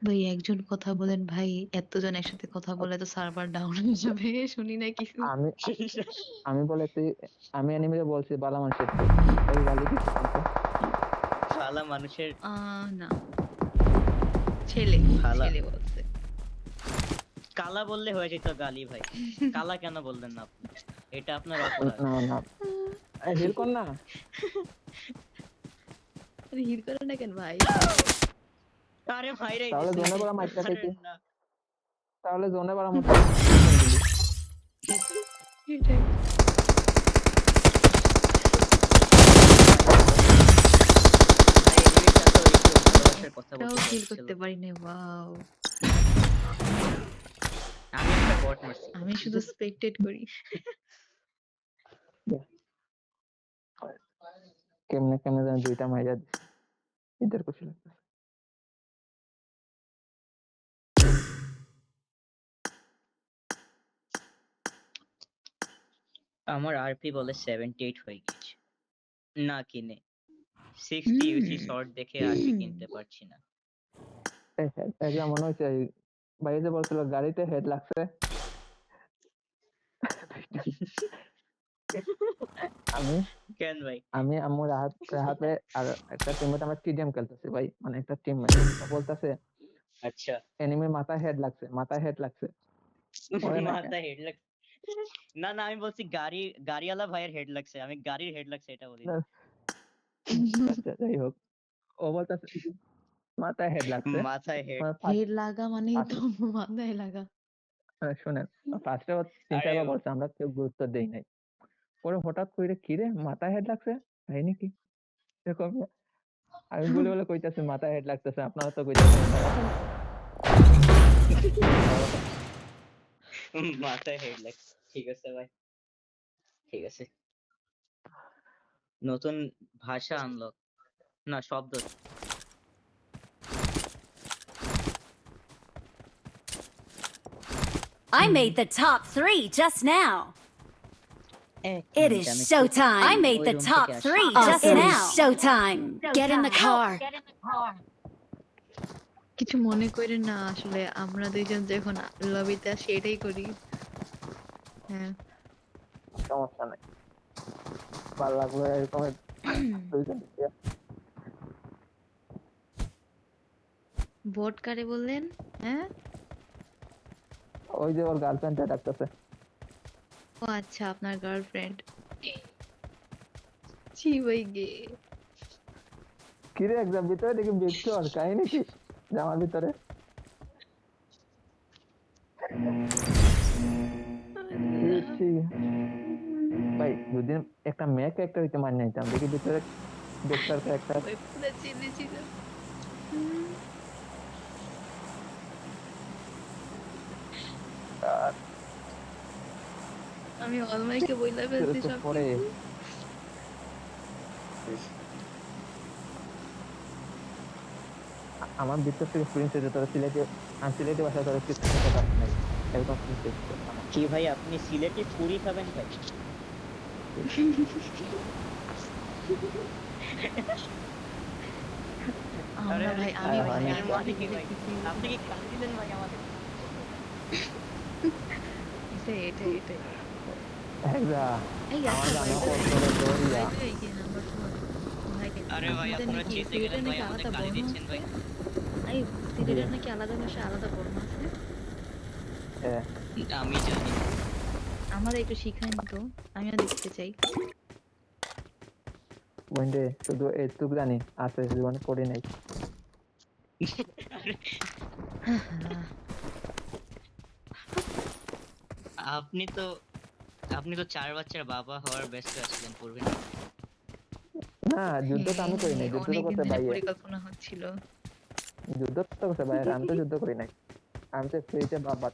[SPEAKER 3] ভাই একজন কথা বলেন ভাই, এতজন একসাথে কথা বলে তো সার্ভার ডাউন হয়ে যাবে। শুনি না কিছু।
[SPEAKER 1] আমি আমি বলেছি, আমি এনিমিকে বলছি ভালো মানুষের পুত। ওই গালি দিচ্ছে কিন্তু।
[SPEAKER 2] শালা মানুষের
[SPEAKER 3] না ছেলে
[SPEAKER 2] খালা।
[SPEAKER 3] ছেলে বলছে।
[SPEAKER 2] কালা বললে হয়ে যেত গালি ভাই। কালা কেন বললেন না আপনি? এটা আপনার অপরাধ।
[SPEAKER 1] না না হিল কর না।
[SPEAKER 3] আরে হিল করো না কেন ভাই?
[SPEAKER 2] আরে ভাইরে
[SPEAKER 1] তাহলে জোনে পড়া মাইকটা
[SPEAKER 2] আরে
[SPEAKER 1] থেকে
[SPEAKER 2] না।
[SPEAKER 1] তাহলে জোনে পড়া মতো
[SPEAKER 3] এটাই।
[SPEAKER 2] ভাই এনিমির সাথে একটু ভালোবাসার কথা
[SPEAKER 3] তাও
[SPEAKER 2] বলতে
[SPEAKER 3] কিল
[SPEAKER 2] চাচ্ছিল।
[SPEAKER 3] করতে পারি না, ওয়াও।
[SPEAKER 2] আমি একটা বট মারছি।
[SPEAKER 3] আমি শুধু স্পেকটেট করি।
[SPEAKER 1] কেমনে কেমনে যেন দুইটা মাইরা দিছে ইদের খুশি লাগতেছে।
[SPEAKER 2] আমার আরপি বলে 78 হয়ে গেছে। না কিনে 60 ইউসি শর্ট দেখে আরপি কিনতে পারছি না।
[SPEAKER 1] একদম মনে হচ্ছে ভাই যে বলছিল গাড়িতে হেড লাগছে। আমি
[SPEAKER 2] কেন ভাই?
[SPEAKER 1] আমি আম্মু রাহাতে আর একটা টিমমেট আমরা টিডিএম খেলতেছি ভাই, মানে একটা টিমমেট বলতেছে
[SPEAKER 2] আচ্ছা
[SPEAKER 1] এনিমির মাথায় হেড লাগছে, মাথায় হেড লাগছে। পরে না
[SPEAKER 2] মাথায় হেড লাগছে। না না আমি বলছি গাড়িওয়ালা ভাইয়ের হেড লাগছে, আমি গাড়ির হেড লাগছে এটা বলি।
[SPEAKER 1] আচ্ছা যাই হোক, ও বলতেছে মাথায় হেড লাগছে।
[SPEAKER 2] মাথায় হেড।
[SPEAKER 3] হেড লাগা মানে তো মাথায় লাগা।
[SPEAKER 1] শুনেন, ফার্স্টে ও 3-4 বার বলছে, আমরা কেউ গুরুত্ব দেই নাই। পরে হঠাৎ করে কিরে মাথায় হেড লাগছে, তাই নাকি এরকম। আমি বলে বলে কইতাছি মাথায় হেড লাগতেছে, আপনারা তো কইতাছেন
[SPEAKER 2] মাথায় হেড লাগছে। ঠিক আছে ভাই, ঠিক আছে। নতুন ভাষা আনলক, না শব্দ।
[SPEAKER 4] I made the top 3 just now. It is showtime. I made the top 3 just
[SPEAKER 3] Awesome.
[SPEAKER 4] now. Showtime. Get in the car.
[SPEAKER 3] কিছু মনে করেন না, আসলে আমরা দুইজন যখন লবিতে আসি এটাই করি। হ্যাঁ।
[SPEAKER 1] সমস্যা নাই, ভালো লাগলো এরকম দুইজন।
[SPEAKER 3] ভোট কারে বললেন? হ্যাঁ,
[SPEAKER 1] ওই যে ওর গার্লফ্রেন্ডটা ডাকতেছে।
[SPEAKER 3] ও আচ্ছা, আপনার গার্লফ্রেন্ড। ছি ভাই গে।
[SPEAKER 1] কিরে একদম ভিতরে দেখি বিক্টর, কাহিনী কি জামার ভিতরে? ছি, ভাই যদি একটা মেয়ে ক্যারেক্টার হইতে মান্য নিতাম, দেখি ভিতরে বিক্টর ক্যারেক্টার।
[SPEAKER 3] ওই পুরো চিল্লি ছিল। আমি অলমাইকে বইলা ফেলছি সব
[SPEAKER 1] পরে
[SPEAKER 3] কিছু।
[SPEAKER 1] আমার ভিতর থেকে প্রিন্স হয়েছে তোর সিলেটে, আমি সিলেটে বাসা তোর কিছু কথা নাই এরকম প্রিন্স।
[SPEAKER 2] কি ভাই আপনি সিলেটে পুরি খাবেন ভাই?
[SPEAKER 3] আমরা ভাই, আমি
[SPEAKER 1] আরে
[SPEAKER 3] ভাই,
[SPEAKER 1] হয় না।
[SPEAKER 3] আমি
[SPEAKER 2] মানে কি
[SPEAKER 3] অনেক
[SPEAKER 2] ভাই?
[SPEAKER 3] দেখেছি।
[SPEAKER 2] আপনি কি খালি দিলেন ভাই আমাদের?
[SPEAKER 3] এটাই এটাই এটাই। এই
[SPEAKER 1] আমার
[SPEAKER 3] আচ্ছা,
[SPEAKER 1] জানা
[SPEAKER 3] by the way,
[SPEAKER 1] কত দৌড়িয়া।
[SPEAKER 3] by the way, কি নাম্বার 4? ভাই,
[SPEAKER 2] আরে ভাই
[SPEAKER 3] আপনাদের
[SPEAKER 2] আপনারা
[SPEAKER 3] নাকি
[SPEAKER 2] চেতে
[SPEAKER 3] সিলেটে
[SPEAKER 2] গেলেন ভাই,
[SPEAKER 3] নাকি
[SPEAKER 2] আমাদের
[SPEAKER 3] আলাদা
[SPEAKER 2] গালি
[SPEAKER 3] বর্ণ
[SPEAKER 2] দিচ্ছেন ভাই।
[SPEAKER 3] আছে? এই সিলেটের নাকি আলাদা ভাষা, আলাদা বর্ণ আছে?
[SPEAKER 1] হ্যাঁ,
[SPEAKER 2] আমি জানি।
[SPEAKER 3] আমাদের একটু শিখাইন তো, আমিও দেখতে চাই।
[SPEAKER 1] বন্ধে শুধু এইটুকু জানি, আছে জীবনে পড়ি নাই।
[SPEAKER 2] আপনি তো আপনি তো 4 বাচ্চার বাবা হওয়ার ব্যস্ত আছিলেন পূর্বে।
[SPEAKER 1] না যুদ্ধ তো আমি করি নাই,
[SPEAKER 3] হ্যাঁ,
[SPEAKER 1] যুদ্ধ তো
[SPEAKER 3] অনেকদিন
[SPEAKER 1] করতে
[SPEAKER 3] ধরে
[SPEAKER 1] বাইরে,
[SPEAKER 3] পরিকল্পনা হচ্ছিল।
[SPEAKER 1] যুদ্ধ তো করতে বাইরে, আমি তো যুদ্ধ করি নাই। আমি তো ফ্রিতে বাবা।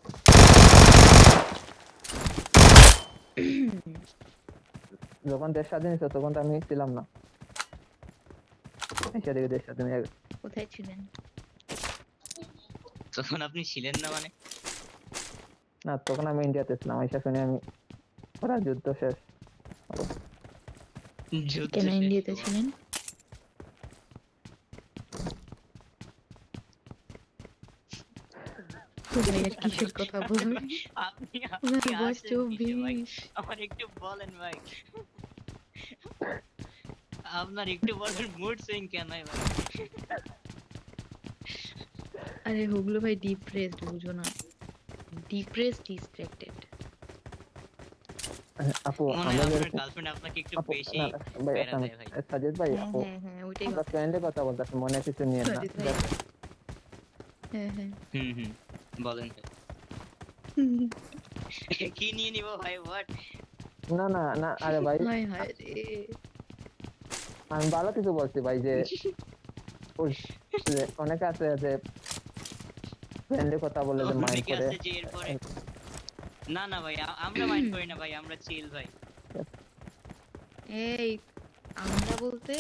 [SPEAKER 1] যখন দেশ স্বাধীন হয়েছে তখন তো আমি ছিলাম না, এসে দেখি দেশ স্বাধীন হয়ে গেছে।
[SPEAKER 3] কোথায় ছিলেন?
[SPEAKER 2] তখন আপনি ছিলেন না মানে?
[SPEAKER 1] না তখন আমি ইন্ডিয়াতে ছিলাম, এসে শুনে আমি ওরা যুদ্ধ শেষ।
[SPEAKER 2] যুদ্ধ
[SPEAKER 3] কেন
[SPEAKER 2] শেষ
[SPEAKER 3] ইন্ডিয়াতে
[SPEAKER 2] হওয়া।
[SPEAKER 3] ছিলেন? তো ভাই আর কিসের কথা বলবেন?
[SPEAKER 2] আপনি
[SPEAKER 3] ওনার বয়স
[SPEAKER 2] আসেন কিসে ভাই?
[SPEAKER 3] 24।
[SPEAKER 2] আমার একটু বলেন ভাই। আপনার একটু বলেন মুড সুইং কেন হয় ভাই?
[SPEAKER 3] আরে হুগলো ভাই ডিপ্রেসড, বুঝো না? Depressed, distracted.
[SPEAKER 1] আপু
[SPEAKER 2] মনে হয়
[SPEAKER 1] আমরা
[SPEAKER 2] আপনার
[SPEAKER 1] যেরকম
[SPEAKER 2] গার্লফ্রেন্ড আপনাকে একটু
[SPEAKER 1] আপু
[SPEAKER 2] বেশি
[SPEAKER 1] না ভাই
[SPEAKER 2] প্যারা
[SPEAKER 1] একটা
[SPEAKER 2] দেয় ভাই।
[SPEAKER 1] সাজেদ ভাই
[SPEAKER 3] হ্যাঁ
[SPEAKER 1] আপু
[SPEAKER 3] হ্যাঁ হ্যাঁ, ওইটাই
[SPEAKER 1] আমরা ফ্রেন্ডের কথা বলতেছি, মনে কিছু নিয়ে না।
[SPEAKER 3] সাজিদ ভাই। হ্যাঁ হ্যাঁ।
[SPEAKER 2] হুম, বলেন ভাই। কি নিয়ে নিব ভাই, হোয়াট?
[SPEAKER 1] না না না, আরে ভাই
[SPEAKER 3] হায় হায় রে।
[SPEAKER 1] আমি ভালো কিছু বলছি ভাই, যে ওই যে অনেকে আছে যে ফ্রেন্ডের কথা বলে যে মাইন্ড
[SPEAKER 2] অনেকে
[SPEAKER 1] করে।
[SPEAKER 2] আছে যে এরপরে না ভাই, আমরা মাইন্ড করি না ভাই, আমরা চিল ভাই।
[SPEAKER 3] এই আমরা বলতে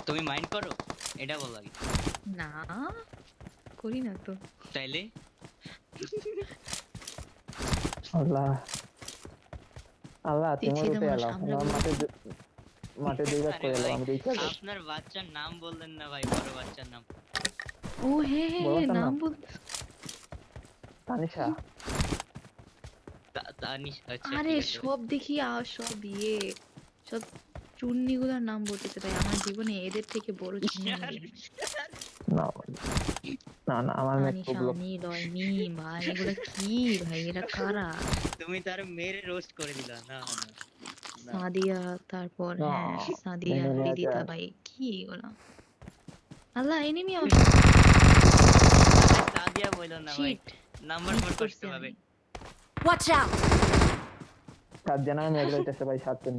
[SPEAKER 2] তুমি মাইন্ড করো এটা বল আগে,
[SPEAKER 3] না, করি না তো।
[SPEAKER 2] তাইলে
[SPEAKER 1] আল্লাহ আল্লাহ তুমি
[SPEAKER 3] ছিল
[SPEAKER 1] উঠে
[SPEAKER 3] মানুষ,
[SPEAKER 1] এলাও,
[SPEAKER 3] আমরা
[SPEAKER 1] আমার মাঠে দুইবার
[SPEAKER 2] আরে
[SPEAKER 1] করে এলাও,
[SPEAKER 2] ভাই,
[SPEAKER 1] আমি দেখতে পাই।
[SPEAKER 2] আপনার বাচ্চার নাম বললেন না ভাই, বড় বাচ্চার নাম।
[SPEAKER 3] ও হ্যাঁ হ্যাঁ
[SPEAKER 1] বলো
[SPEAKER 3] হ্যাঁ,
[SPEAKER 1] তার
[SPEAKER 3] নাম
[SPEAKER 1] নাম।
[SPEAKER 3] বল।
[SPEAKER 1] তানিশা।
[SPEAKER 2] তানিশ, আচ্ছা
[SPEAKER 3] আরে
[SPEAKER 2] ঠিক আছে।
[SPEAKER 3] সব দেখি সব সব চুন্নি গুলার নাম বলতেছে ভাই, আমার জীবনে এদের থেকে বড় চুন্নি আমি দেখিনি।
[SPEAKER 1] না না না, আমার মেয়ে
[SPEAKER 3] তানিশা,
[SPEAKER 1] খুব লোক।
[SPEAKER 3] নিলয়, মিম, ভাই এগুলা কি ভাই, এরা কারা?
[SPEAKER 2] তুমি তার মেরে রোস্ট করে দিলা। না
[SPEAKER 3] সাদিয়া, তারপর
[SPEAKER 1] না,
[SPEAKER 3] হ্যাঁ সাদিয়া,
[SPEAKER 1] মেনে নেওয়া
[SPEAKER 3] রিদিতা
[SPEAKER 1] যায়।
[SPEAKER 3] ভাই, কি এগুলা? আল্লাহ, এনিমি আমার
[SPEAKER 2] আরে সাদিয়া বললো না ভাই,
[SPEAKER 3] শিট,
[SPEAKER 2] নাম্বার
[SPEAKER 3] মিস
[SPEAKER 2] ফোর
[SPEAKER 3] করছি
[SPEAKER 2] করতে হবে।
[SPEAKER 3] আমি।
[SPEAKER 4] Watch out!
[SPEAKER 1] 7 জন মেরে যাইতেছে ভাই, 7 জন।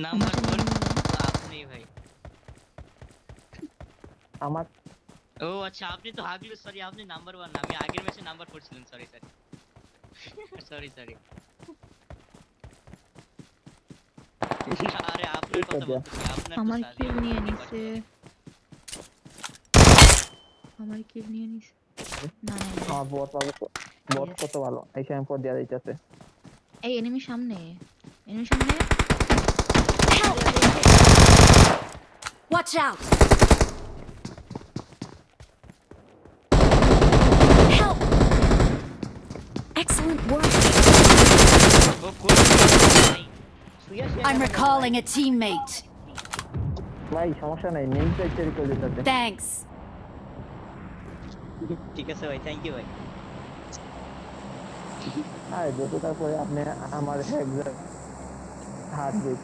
[SPEAKER 2] নাম্বার
[SPEAKER 3] আমার
[SPEAKER 2] ফোর
[SPEAKER 3] সামনে
[SPEAKER 2] আপনি ভাই।
[SPEAKER 1] আমার
[SPEAKER 2] ও আচ্ছা, আপনি তো হাগলু, সরি আপনি নাম্বার 1, আমি আগের ম্যাচে নাম্বার 4 ছিলেন, সরি সরি। আরে আপনার কথা বলতেছি, আপনার তো
[SPEAKER 3] আমার
[SPEAKER 2] সাদিয়া
[SPEAKER 3] কিল নিয়ে
[SPEAKER 2] আপনি
[SPEAKER 3] নিছে, আমার কিল নিয়ে নিছে। না না না,
[SPEAKER 1] আমার বট পাবো, বট
[SPEAKER 3] Yes.
[SPEAKER 1] কত ভালো, এই সময় পর দেওয়া যাইতেছে।
[SPEAKER 3] এই এনিমি সামনে, এনিমি সামনে।
[SPEAKER 4] Help! Watch out! Help! Excellent work.
[SPEAKER 2] ও কোন ভাই, শুয়া
[SPEAKER 4] I'm recalling a teammate.
[SPEAKER 1] ভাই সমস্যা নাই, নিজ দায়িত্বের করে দিতেছে।
[SPEAKER 4] Thanks.
[SPEAKER 2] ঠিক আছে ভাই, থ্যাংক ইউ ভাই।
[SPEAKER 1] আর যত তারপরে আপনি আমার এক্সাক্ট হাত দিক।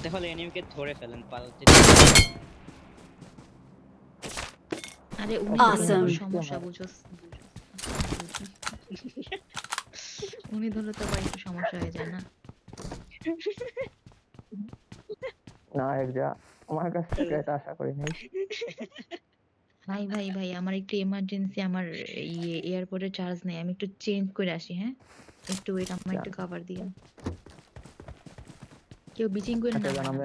[SPEAKER 2] তাহলে এনিমিকে ধরে ফেলেন, পালাতে।
[SPEAKER 3] আরে উনি
[SPEAKER 4] Awesome.
[SPEAKER 3] ধরলে সমস্যা, বুঝোস? উনি ধরলে তো আবার একটু সমস্যা হয়ে যায় না?
[SPEAKER 1] না একজা আমার কাছ থেকে এটা আশা করি নাই।
[SPEAKER 3] ভাই ভাই ভাই, আমার একটু এমার্জেন্সি, আমার ইয়ে এয়ারপোর্টে চার্জ নেই, আমি একটু চেঞ্জ করে আসি। হ্যাঁ, একটু ওয়েট, আমার একটু কভার দিয়ে। কেউ বিচিং করে
[SPEAKER 1] আচ্ছা
[SPEAKER 3] না
[SPEAKER 1] জান, আমরা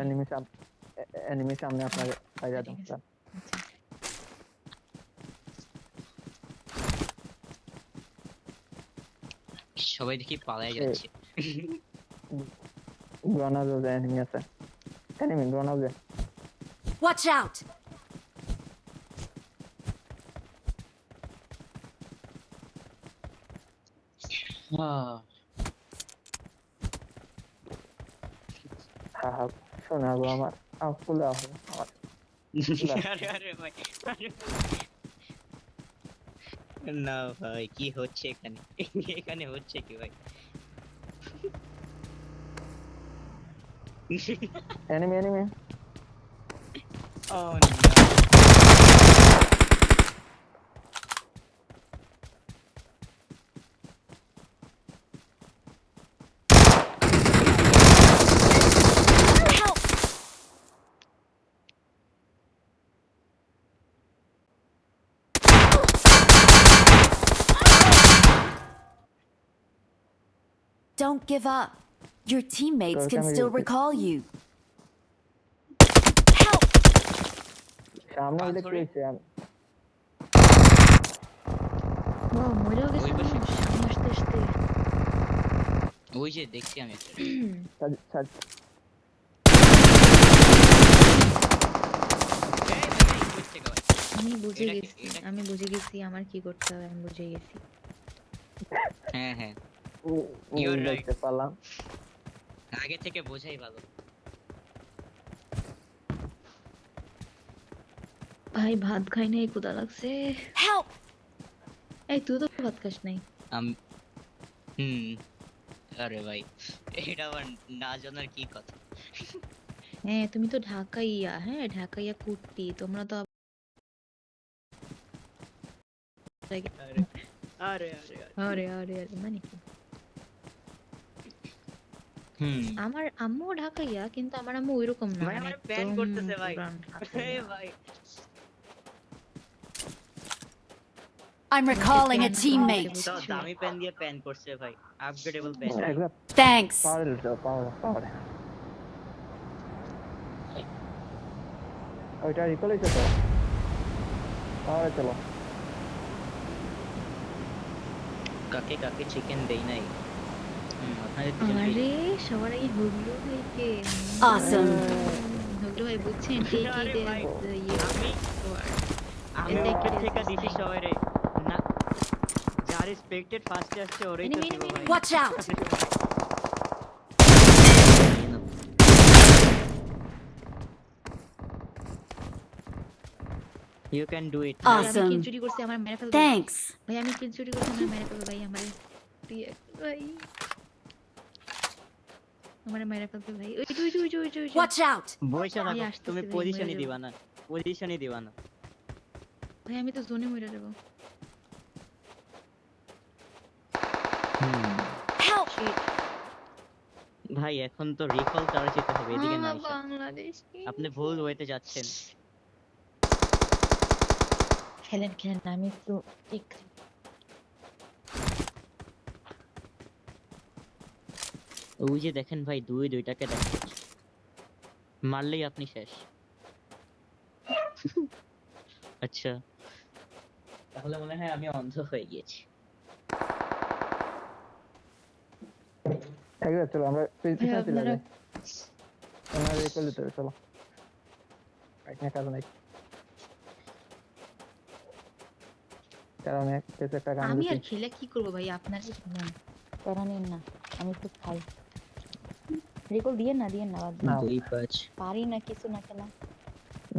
[SPEAKER 1] এনিমি সামনে আপনার বাইরে দাও।
[SPEAKER 3] ঠিক আছে। আচ্ছা।
[SPEAKER 2] সবাই দেখি পালাই যাচ্ছে।
[SPEAKER 1] গ্রানাজ যে এনিমি আছে, এনিমি গ্রানাজ।
[SPEAKER 4] Watch out!
[SPEAKER 1] হ্যাঁ হ্যাঁ, শোনা গো আমার ফুলে হবে আমার।
[SPEAKER 2] আরে ভাই, না ভাই, কি হচ্ছে এখানে? এখানে হচ্ছে কি ভাই?
[SPEAKER 1] এনিমি
[SPEAKER 2] ও
[SPEAKER 4] Help! Don't give up. Your teammates can still recall you. Help!
[SPEAKER 1] সামনে হইলে কি
[SPEAKER 2] পাথরে?
[SPEAKER 1] হয়েছে?
[SPEAKER 3] ও মরেও গেছে
[SPEAKER 2] ওই পাশে?
[SPEAKER 3] মানুষ সামনে আসতে আসতে।
[SPEAKER 2] ওই যে দেখছি আমি একটা।
[SPEAKER 3] আমি বুঝে
[SPEAKER 2] এটা
[SPEAKER 3] গেছি,
[SPEAKER 2] এটা
[SPEAKER 3] আমি বুঝে গেছি আমার কি করতে হবে, আমি বুঝে গেছি।
[SPEAKER 2] হ্যাঁ হ্যাঁ,
[SPEAKER 1] ইউর
[SPEAKER 2] You're right.
[SPEAKER 1] দেখতে পারলাম।
[SPEAKER 2] আগে থেকে বোঝাই ভালো।
[SPEAKER 3] ভাই ভাত খাই নাই, ক্ষুধা লাগছে।
[SPEAKER 4] Help!
[SPEAKER 3] এই তুই তো ভাত খাস নাই।
[SPEAKER 2] আম- হুম, আরে ভাই, এটা আবার না জানার কি কথা।
[SPEAKER 3] হ্যাঁ তুমি তো ঢাকাইয়া, হ্যাঁ ঢাকাইয়া কুট্টি, তোমরা তো
[SPEAKER 2] আরে আরে আরে আরে।
[SPEAKER 3] আরে আরে আরে মানে কি?
[SPEAKER 2] হুম,
[SPEAKER 3] আমার আম্মু ঢাকাইয়া, কিন্তু আমার আম্মু ওইরকম না,
[SPEAKER 2] ভাই
[SPEAKER 3] মানে
[SPEAKER 2] আমার প্যান
[SPEAKER 3] একদম
[SPEAKER 2] করতেছে ভাই।
[SPEAKER 3] পুরান
[SPEAKER 2] এই
[SPEAKER 3] ঢাকাইয়া।
[SPEAKER 2] ভাই,
[SPEAKER 4] I'm
[SPEAKER 3] তোমাকে
[SPEAKER 4] recalling a
[SPEAKER 3] প্যান করতে
[SPEAKER 4] teammate.
[SPEAKER 2] তো
[SPEAKER 3] বুঝছো?
[SPEAKER 2] দামি প্যান দিয়ে প্যান করছে ভাই, আপগ্রেডেবল প্যান ভাই।
[SPEAKER 1] একদম
[SPEAKER 4] Thanks.
[SPEAKER 1] পাওয়ার ওইটা রিকল হয়েছে তো, পাওয়ারে চলো।
[SPEAKER 2] কাকে কাকে চিকেন দেই নাই। আপনাদের দুজনকে
[SPEAKER 3] আরে সবার আগে হুগলু ভাইকে।
[SPEAKER 4] Awesome.
[SPEAKER 3] হুগলু ভাই বুঝছেন, টেক
[SPEAKER 2] আরে
[SPEAKER 3] ইট
[SPEAKER 2] ভাই,
[SPEAKER 3] এজ ইয়ে
[SPEAKER 2] আমি আমি
[SPEAKER 3] Take
[SPEAKER 2] উইকেট
[SPEAKER 3] it as
[SPEAKER 2] থেকে
[SPEAKER 3] a
[SPEAKER 2] দিছি
[SPEAKER 3] sign.
[SPEAKER 2] সবাইরে না, যার এক্সপেক্টেড ফার্স্টে আসছে ওরাই তো
[SPEAKER 3] Enemy,
[SPEAKER 2] দিব
[SPEAKER 3] enemy,
[SPEAKER 2] ভাই।
[SPEAKER 3] enemy.
[SPEAKER 4] Watch out!
[SPEAKER 2] You can do it.
[SPEAKER 3] ভাই আমি
[SPEAKER 4] Awesome.
[SPEAKER 3] কিল চুরি করছি, আমার মেরে ফেলবে।
[SPEAKER 4] Thanks.
[SPEAKER 3] ভাই আমি কিল চুরি করছি, আমার মেরে ফেলবে ভাই, আমারে ভাই আমারে মেরে ফেলবে ভাই। ওই যে ওই যে ওই যে ওই যে ওই যে।
[SPEAKER 4] Watch out!
[SPEAKER 2] বইসা
[SPEAKER 3] ভাই
[SPEAKER 2] থাকো,
[SPEAKER 3] আসতেছে
[SPEAKER 2] তুমি
[SPEAKER 3] ভাই,
[SPEAKER 2] পজিশনই
[SPEAKER 3] মরে
[SPEAKER 2] দিবা
[SPEAKER 3] যাবো।
[SPEAKER 2] না, পজিশনই দিবা না।
[SPEAKER 3] ভাই আমি তো জোনে মরে যাবো।
[SPEAKER 4] Help!
[SPEAKER 3] Shit.
[SPEAKER 2] ভাই এখন তো রিকল করা যেতে হবে, এদিকে না
[SPEAKER 3] আমার
[SPEAKER 2] এসে।
[SPEAKER 3] বাংলাদেশ কি?
[SPEAKER 2] আপনি ভুল ওয়েতে যাচ্ছেন।
[SPEAKER 3] খেলেন খেলেন, আমি একটু ঠিক।
[SPEAKER 2] ওই যে দেখেন ভাই, দুইটাকে দেখেন, মারলেই আপনি শেষ। আচ্ছা, তাহলে মনে হয় আমি অন্ধ হয়ে গিয়েছি।
[SPEAKER 1] একদম চলো আমরা
[SPEAKER 3] ভাই
[SPEAKER 1] পিছনে চলে
[SPEAKER 3] আপনারা
[SPEAKER 1] যাই, আমরা রিকল দিতে হবে চলো। এখানে কাজ নাই, কারণ একটা গান
[SPEAKER 3] আমি
[SPEAKER 1] দিচ্ছি।
[SPEAKER 3] আর খেলে কি করবো ভাই, আপনারা শুনেন, প্যারা নিন না, আমি একটু খাই। রিকল দিয়ে না, দিয়ে না, বাদ দিন।
[SPEAKER 1] না
[SPEAKER 2] 2-5
[SPEAKER 3] পারি না কিছু না খেলা।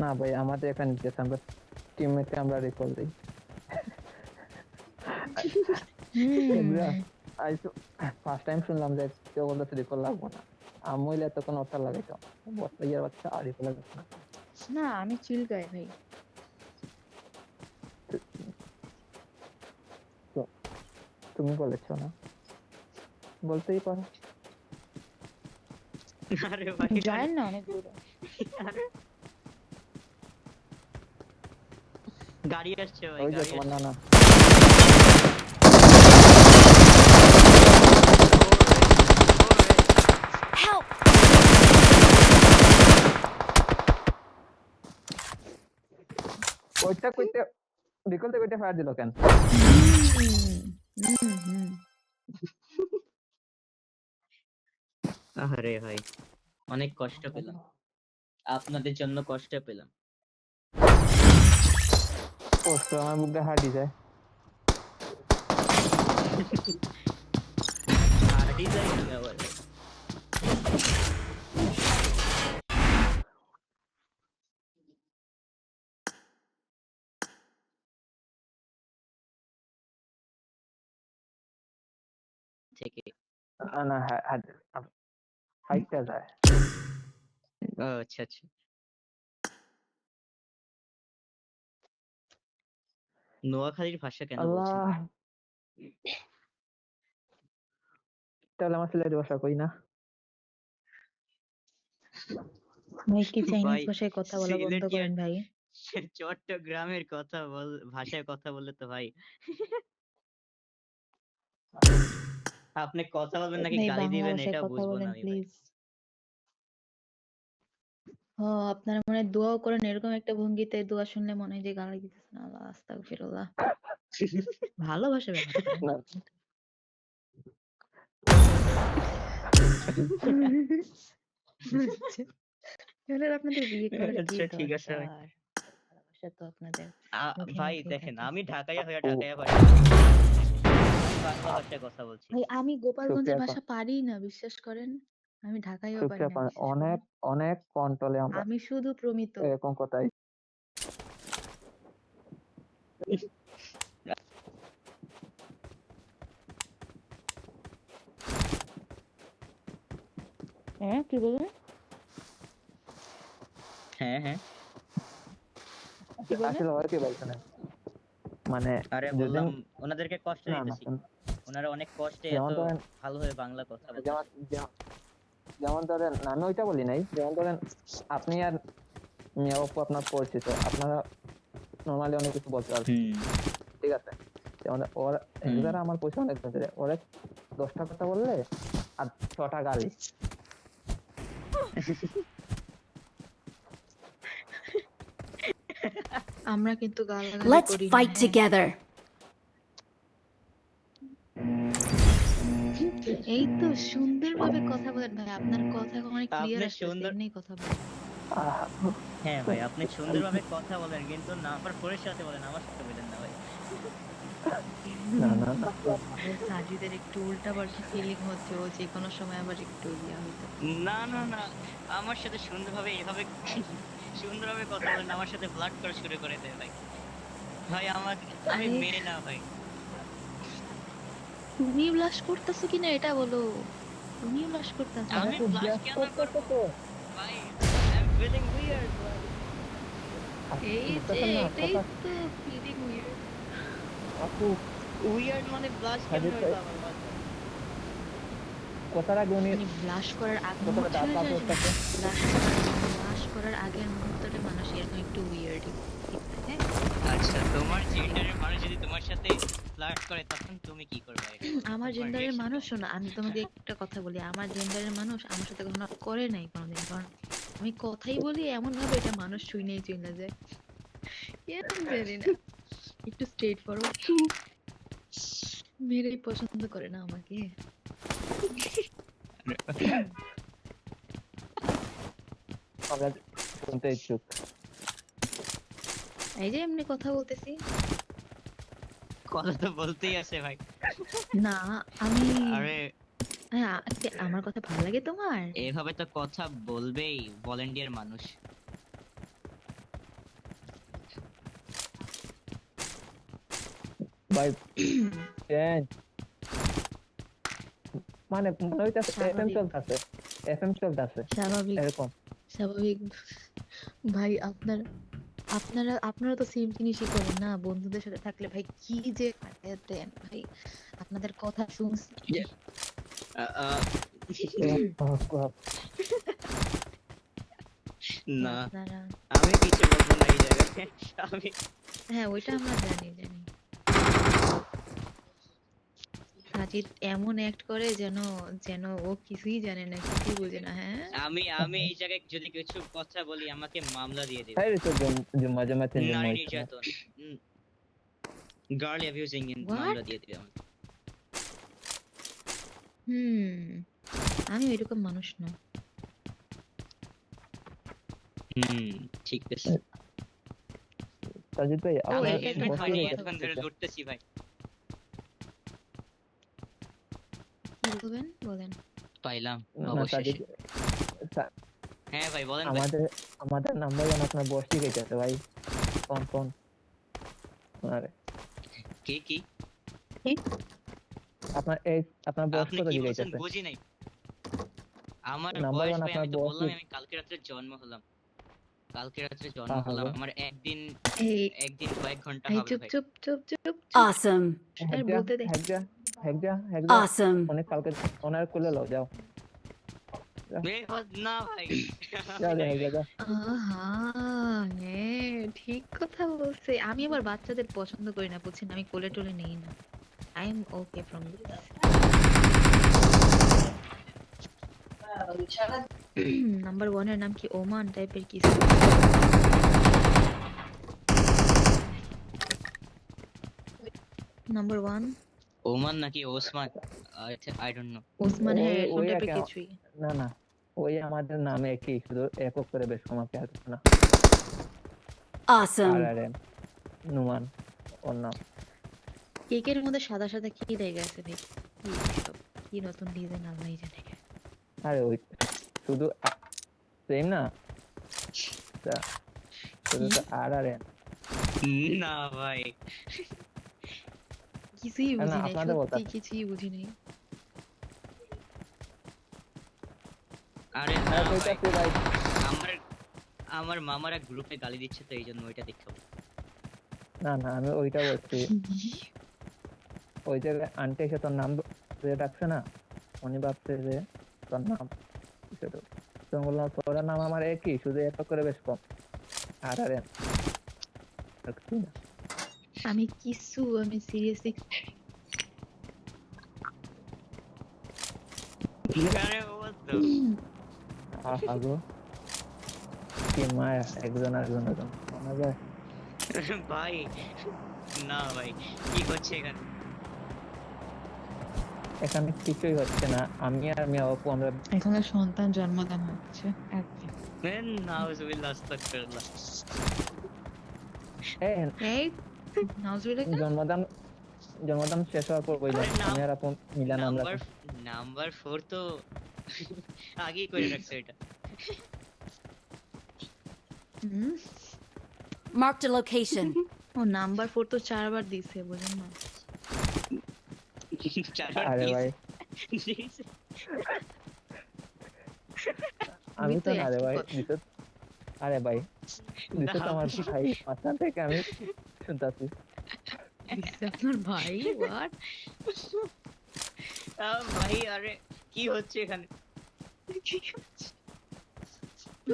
[SPEAKER 1] না ভাই, আমাদের একটা নির্দেশ, আমরা টিমমেটকে আমরা রিকল দিই। ফার্স্ট টাইম শুনলাম যে কেউ বলতে রিকল লাগবো না, আমি হইলে তখন অর্থাৎ লাগাইতো বস্তা ইয়ার বাচ্চা আর রিকল লাগবে না।
[SPEAKER 3] না আমি চিল গাই ভাই।
[SPEAKER 1] তুমি বলেছো না, বলতেই পারো।
[SPEAKER 2] আরে ভাই,
[SPEAKER 3] যায় না অনেক দূরে।
[SPEAKER 2] আরে গাড়ি আসছে ভাই,
[SPEAKER 1] ওই যে
[SPEAKER 2] গাড়ি
[SPEAKER 1] তোমার
[SPEAKER 2] আসছে।
[SPEAKER 1] নানা
[SPEAKER 4] Help!
[SPEAKER 1] ওইটা কইতে রিকল থেকে ফায়ার দিল কেন?
[SPEAKER 2] আরে ভাই, অনেক কষ্ট পেলাম, আপনাদের জন্য কষ্ট পেলাম।
[SPEAKER 1] কষ্ট আমার বুকটা হার্ডি যায়।
[SPEAKER 2] হার্ডি যায় কি আবার? থেকে
[SPEAKER 1] না হাইটটা যায়।
[SPEAKER 2] ও আচ্ছা আচ্ছা, নোয়াখালীর ভাষা কেন বলছেন?
[SPEAKER 1] আল্লাহ, তাহলে আমার সিলেটি ভাষা কই না।
[SPEAKER 3] ভাই কি চাইনিজ
[SPEAKER 2] ভাই
[SPEAKER 3] ভাষায় কথা বলা বন্ধ
[SPEAKER 2] সিলেটি আর
[SPEAKER 3] করেন ভাই।
[SPEAKER 2] চট্টগ্রামের কথা ভাষায় কথা বললে তো ভাই, আপনি কথা বলবেন নাকি
[SPEAKER 3] ভাই
[SPEAKER 2] গালি
[SPEAKER 3] বাংলা
[SPEAKER 2] দিবেন
[SPEAKER 3] ভাষায়
[SPEAKER 2] এটা
[SPEAKER 3] কথা
[SPEAKER 2] বুঝবো না
[SPEAKER 3] বলেন
[SPEAKER 2] আমি ভাই।
[SPEAKER 3] প্লিজ। ও আপনারা মনে হয় দোয়াও করেন এরকম একটা ভঙ্গিতে, দোয়া শুনলে মনে হয় যে গালি দিতেছেন। আল্লাহ আস্তাগফিরুল্লাহ। ভালো ভাষা ব্যবহার করেন।
[SPEAKER 1] না,
[SPEAKER 3] তাহলে আপনাদের বিয়ে করার কি
[SPEAKER 2] আচ্ছা ঠিক আছে ভাই।
[SPEAKER 3] দরকার? সমস্যা তো আপনাদের মুখে
[SPEAKER 2] ভাই
[SPEAKER 3] মুখেই
[SPEAKER 2] দেখেন
[SPEAKER 3] থাকে।
[SPEAKER 2] আমি ঢাকাইয়া হয়ে
[SPEAKER 1] আপু
[SPEAKER 2] ঢাকাইয়া ভাষা আমি বাংলা ভাষায় কথা বলছি।
[SPEAKER 3] ভাই আমি গোপালগঞ্জের
[SPEAKER 1] সুপ্রিয়া
[SPEAKER 3] ভাষা পারি না, বিশ্বাস করেন। আমি ঢাকাইও পারি
[SPEAKER 1] সুপ্রিয়া
[SPEAKER 3] না, বিশ্বাস
[SPEAKER 1] অনেক
[SPEAKER 3] করেন।
[SPEAKER 1] অনেক কন্ট্রোলে আমরা
[SPEAKER 3] আমি শুধু প্রমিত।
[SPEAKER 1] এরকম কথাই।
[SPEAKER 3] হ্যাঁ কি বলবেন?
[SPEAKER 2] হ্যাঁ হ্যাঁ
[SPEAKER 3] কি বলবেন?
[SPEAKER 1] আসলে হয় কি ভাই শোনেন, মানে
[SPEAKER 2] আরে
[SPEAKER 1] যেদিন
[SPEAKER 2] বললাম ওনাদেরকে কষ্ট
[SPEAKER 1] না না
[SPEAKER 2] দিতেছি, ওনারা অনেক কষ্টে এত
[SPEAKER 1] যেমন ধরেন
[SPEAKER 2] ভালোভাবে বাংলা কথা
[SPEAKER 1] যেমন
[SPEAKER 2] বলতেছে।
[SPEAKER 1] যেমন যেমন ধরেন আমি ওইটা বলি নাই, যেমন ধরেন আপনি আর মিয়া অপু আপনার পরিচিত, আপনারা নর্মালি অনেক কিছু বলতে পারবেন,
[SPEAKER 2] হুম
[SPEAKER 1] ঠিক আছে? যেমন ওর
[SPEAKER 2] হুম
[SPEAKER 1] এগুলারা আমার পয়সা অনেক ধরে, ওরা 10টা কথা বললে আর 6টা গালি।
[SPEAKER 3] আমরা কিন্তু গালাগালি
[SPEAKER 4] Let's
[SPEAKER 3] করি না,
[SPEAKER 4] fight
[SPEAKER 3] হ্যাঁ।
[SPEAKER 4] together.
[SPEAKER 3] এই তো সুন্দরভাবে কথা বলেন ভাই, আপনার কথা অনেক ক্লিয়ার
[SPEAKER 2] আপনি
[SPEAKER 3] আসতেছে,
[SPEAKER 2] সুন্দর,
[SPEAKER 3] এমনি কথা বলেন।
[SPEAKER 1] আহ,
[SPEAKER 2] হ্যাঁ ভাই আপনি সুন্দরভাবে কথা বলেন কিন্তু নাম্বার 4 এর সাথে বলেন, আমার সাথে বলেন না ভাই।
[SPEAKER 1] না না না
[SPEAKER 3] ভাই সাজিদের একটু উল্টা পাল্টা ফিলিং হচ্ছে, ও যে কোনো সময় আবার একটু ইয়া হইতে পারে।
[SPEAKER 2] না না না, আমার সাথে সুন্দরভাবে এভাবে সুন্দরভাবে কথা বলেন, আমার সাথে ফ্লার্ট করা শুরু করে দেয় ভাই। ভাই আমাকে, আমি
[SPEAKER 3] আরে
[SPEAKER 2] মেয়ে না ভাই।
[SPEAKER 3] তুমি ব্লাশ করতেছো কিনা এটা বলো, তুমি ব্লাশ করতেছো?
[SPEAKER 2] আমি
[SPEAKER 1] আপু
[SPEAKER 2] ব্লাশ
[SPEAKER 1] ব্লাশ
[SPEAKER 2] কেন
[SPEAKER 1] করতেছে
[SPEAKER 2] করব
[SPEAKER 1] তো,
[SPEAKER 2] ভাই? আই এম ফিলিং উইয়ার্ড ভাই।
[SPEAKER 1] আপনি
[SPEAKER 3] এই যে
[SPEAKER 1] বুঝতেছেন না
[SPEAKER 3] এটাই
[SPEAKER 1] কথা?
[SPEAKER 3] তো ফিলিং উইয়ার্ড।
[SPEAKER 1] আপু
[SPEAKER 2] উইয়ার্ড মানে ব্লাশ কেন
[SPEAKER 1] সাজিদ ভাই
[SPEAKER 2] হইলো আমার মাথায়?
[SPEAKER 1] কথার আগে উনি
[SPEAKER 3] মানে ব্লাশ করার আগ
[SPEAKER 1] কতটা দাঁত বার করতেছে।
[SPEAKER 3] ব্লাশ করার আগের মুহূর্তটা মানুষ এরকম একটু উইয়ার্ডই, হ্যাঁ।
[SPEAKER 2] আচ্ছা তোমার জেন্ডারের মানুষ যদি তোমার সাথে ফ্লার্ট করে তখন তুমি কি করবে এটা বলো?
[SPEAKER 3] আমার
[SPEAKER 2] তোমার
[SPEAKER 3] জেন্ডারের
[SPEAKER 2] রিঅ্যাকশন
[SPEAKER 3] মানুষ,
[SPEAKER 2] কেমন?
[SPEAKER 3] শোনো আমি তোমাকে একটা কথা বলি, আমার জেন্ডারের মানুষ আমার সাথে কখনো করে নাই কোনোদিন, কারণ আমি কথাই বলি এমন ভাবে এটা মানুষ শুনেই চলে যায়, কেন জানি না, একটু স্ট্রেট ফরওয়ার্ড, মেয়েরাই পছন্দ করে না আমাকে।
[SPEAKER 1] আমরা শুনতে ইচ্ছুক।
[SPEAKER 3] এই যে এমনি কথা বলতেছি।
[SPEAKER 2] কথা তো বলতেই আছে ভাই।
[SPEAKER 3] না আমি,
[SPEAKER 2] আরে
[SPEAKER 3] হ্যাঁ, আমার কথা ভালো লাগে তোমার?
[SPEAKER 2] এভাবে তো কথা বলবেই ভলেন্টিয়ার মানুষ।
[SPEAKER 1] ভাই চেঞ্জ মানে মনে হইতাছে এফএম
[SPEAKER 3] স্বাভাবিক
[SPEAKER 1] চলতেছে, এফএম চলতেছে
[SPEAKER 3] স্বাভাবিক
[SPEAKER 1] এরকম।
[SPEAKER 3] স্বাভাবিক ভাই, আপনারা তো সেম জিনিসই করেন না বন্ধুদের সাথে থাকলে, ভাই কি যে কাটায় দেন ভাই, আপনাদের কথা শুনছি।
[SPEAKER 2] আ- আ, না
[SPEAKER 3] আপনারা,
[SPEAKER 2] আমি কিছু বলবো না এই জায়গায়। আমি
[SPEAKER 3] হ্যাঁ ওইটা আমরা জানি জানি। সাজিদ এমন অ্যাক্ট করে যেন যেন ও কিছুই জানে না, কিছুই বোঝে না, হ্যাঁ।
[SPEAKER 2] আমি আমি এই জায়গায় যদি কিছু কথা বলি আমাকে মামলা দিয়ে দিবে।
[SPEAKER 1] তাই তো জুম্মা জমা তিন
[SPEAKER 2] নারী
[SPEAKER 1] জুম্মা
[SPEAKER 2] নির্যাতন, গার্ল অ্যাবিউজিং
[SPEAKER 3] হোয়াট?
[SPEAKER 2] মামলা দিয়ে দিবে আমাকে।
[SPEAKER 3] হুম, আমি এরকম মানুষ না।
[SPEAKER 2] ঠিক আছে।
[SPEAKER 1] সাজিদ ভাই
[SPEAKER 3] ও
[SPEAKER 2] আমি
[SPEAKER 1] আপনার
[SPEAKER 3] এটা একটা
[SPEAKER 2] হেলমেট
[SPEAKER 1] বস
[SPEAKER 3] ভালো
[SPEAKER 2] হয়নি
[SPEAKER 1] কি
[SPEAKER 3] কথা
[SPEAKER 2] এতক্ষণ ধরে
[SPEAKER 3] বলতেছে।
[SPEAKER 2] লড়তেছি ভাই।
[SPEAKER 3] কি বলবেন বলেন?
[SPEAKER 2] পাইলাম
[SPEAKER 1] না
[SPEAKER 2] অবশেষে।
[SPEAKER 1] সাজিদ
[SPEAKER 2] হ্যাঁ ভাই বলেন ভাই।
[SPEAKER 1] আমাদের আমাদের নাম্বার ওয়ান আপনার বস ঠিক আছে ভাই, কোন কোন আরে
[SPEAKER 2] কি কি
[SPEAKER 1] আপনার এই আপনার বস
[SPEAKER 2] আপনি
[SPEAKER 1] কত
[SPEAKER 2] কি বলছেন
[SPEAKER 1] জিগাইতেছে?
[SPEAKER 2] বুঝি নাই। আমার
[SPEAKER 1] নাম্বার
[SPEAKER 2] বয়স
[SPEAKER 1] ওয়ান
[SPEAKER 2] ভাই,
[SPEAKER 1] আপনার
[SPEAKER 2] আমি তো
[SPEAKER 1] বস
[SPEAKER 2] বললাম আমি কালকে রাত্রে জন্ম হলাম। কালকে রাত্রে জন্ম
[SPEAKER 1] হ্যাঁ
[SPEAKER 2] হলাম,
[SPEAKER 1] হ্যাঁ
[SPEAKER 2] আমার একদিন
[SPEAKER 3] এই
[SPEAKER 2] একদিন কয়েক ঘন্টা
[SPEAKER 3] এই
[SPEAKER 2] হবে
[SPEAKER 3] চুপ
[SPEAKER 2] ভাই।
[SPEAKER 3] চুপ চুপ চুপ চুপ,
[SPEAKER 4] Awesome.
[SPEAKER 3] আর বলতে দে।
[SPEAKER 1] হেগজা
[SPEAKER 4] Awesome.
[SPEAKER 1] অনেক কালকে ওনার কোলে লও যাও
[SPEAKER 2] না ভাই আমি
[SPEAKER 1] যাও যাও
[SPEAKER 2] নাই ভাই।
[SPEAKER 1] হেগজা যাও।
[SPEAKER 3] আহা, হ্যাঁ ঠিক কথা বলছে। আমি আবার বাচ্চাদের পছন্দ করি না বুঝছেন, আমি কোলে টোলে নেই না। I am okay from this. Number ওয়ানের নাম কি ওমান টাইপের কিছু? নাম্বার ওয়ান
[SPEAKER 2] ওমান নাকি Osman, I don't know.
[SPEAKER 3] Osman, হ্যাঁ
[SPEAKER 1] ওই
[SPEAKER 3] এরকম
[SPEAKER 1] ওই
[SPEAKER 3] টাইপের
[SPEAKER 1] একে
[SPEAKER 3] কিছুই।
[SPEAKER 1] না না ওই আমাদের নামে একই, শুধু একক করে বেশ কমাতে আসবে না।
[SPEAKER 4] Awesome.
[SPEAKER 1] RRN নুমান ওর নাম।
[SPEAKER 3] কেকের মধ্যে সাদা সাদা কি লেগে আছে ভাই? কি এসব? কি নতুন ডিজাইন আল্লাহই জানে।
[SPEAKER 1] আরে ওই শুধু সেম না, শুধু তো RRN।
[SPEAKER 2] না ভাই,
[SPEAKER 3] কিছুই
[SPEAKER 1] না,
[SPEAKER 3] বুঝি নাই,
[SPEAKER 1] আপনাদের
[SPEAKER 3] সত্যি
[SPEAKER 1] বলতেছে।
[SPEAKER 3] কিছুই বুঝি নাই।
[SPEAKER 2] আরে না
[SPEAKER 1] হ্যাঁ
[SPEAKER 2] ভাই,
[SPEAKER 1] কইতাছি ভাই,
[SPEAKER 2] আমার আমার মামারা গ্রুপে গালি দিচ্ছে তো এই জন্য ওইটা দেখো।
[SPEAKER 1] না না আমি ওইটা বলছি, ওই যে আন্টি এসে তোর নাম ধরে ডাকছে না, উনি ভাবছে যে তোর নাম সেটা, তো আমি বললাম তোর নাম আমার একই, শুধু এত করে বেশ কম RRN।
[SPEAKER 3] আমি সিরিয়াসলি
[SPEAKER 2] আরে ও তো
[SPEAKER 1] আগো কি মায়া একজন আরেকজনের জন্য শোনা যায়।
[SPEAKER 2] ভাই, না ভাই, কি হচ্ছে এখানে?
[SPEAKER 1] এখানে কিছুই হচ্ছে না, আমি আর মিয়া অপু আমরা
[SPEAKER 3] এখানে সন্তান জন্মদান হচ্ছে একদম।
[SPEAKER 2] নাউজুবিল্লাহ, আস্তাগফিরুল্লাহ।
[SPEAKER 3] এই নাউজুবিল্লাহ কেন?
[SPEAKER 1] জন্মদান জন্মদান শেষ হওয়ার পর বললাম
[SPEAKER 2] আরে
[SPEAKER 1] আমি আর আপু মিলান আমরা
[SPEAKER 2] নাম্বার 4 তো আগেই করে রাখছে এটা।
[SPEAKER 3] হুম,
[SPEAKER 4] Marked a location.
[SPEAKER 3] ও নাম্বার 4 তো 4 বার দিছে, বুঝেন না?
[SPEAKER 2] চারবার
[SPEAKER 1] আরে
[SPEAKER 2] দিয়েছে।
[SPEAKER 1] ভাই
[SPEAKER 2] দিয়েছে।
[SPEAKER 1] আমি তো
[SPEAKER 3] তো
[SPEAKER 1] না রে
[SPEAKER 3] একই
[SPEAKER 1] ভাই
[SPEAKER 3] কথা।
[SPEAKER 1] দিতে, আরে ভাই দিতে তো
[SPEAKER 2] না,
[SPEAKER 1] আমার ভাই মাঝখান থেকে আমি শুনতাছি।
[SPEAKER 3] দিছে আপনার ভাই? হোয়াট?
[SPEAKER 2] ভাই আরে কি হচ্ছে এখানে?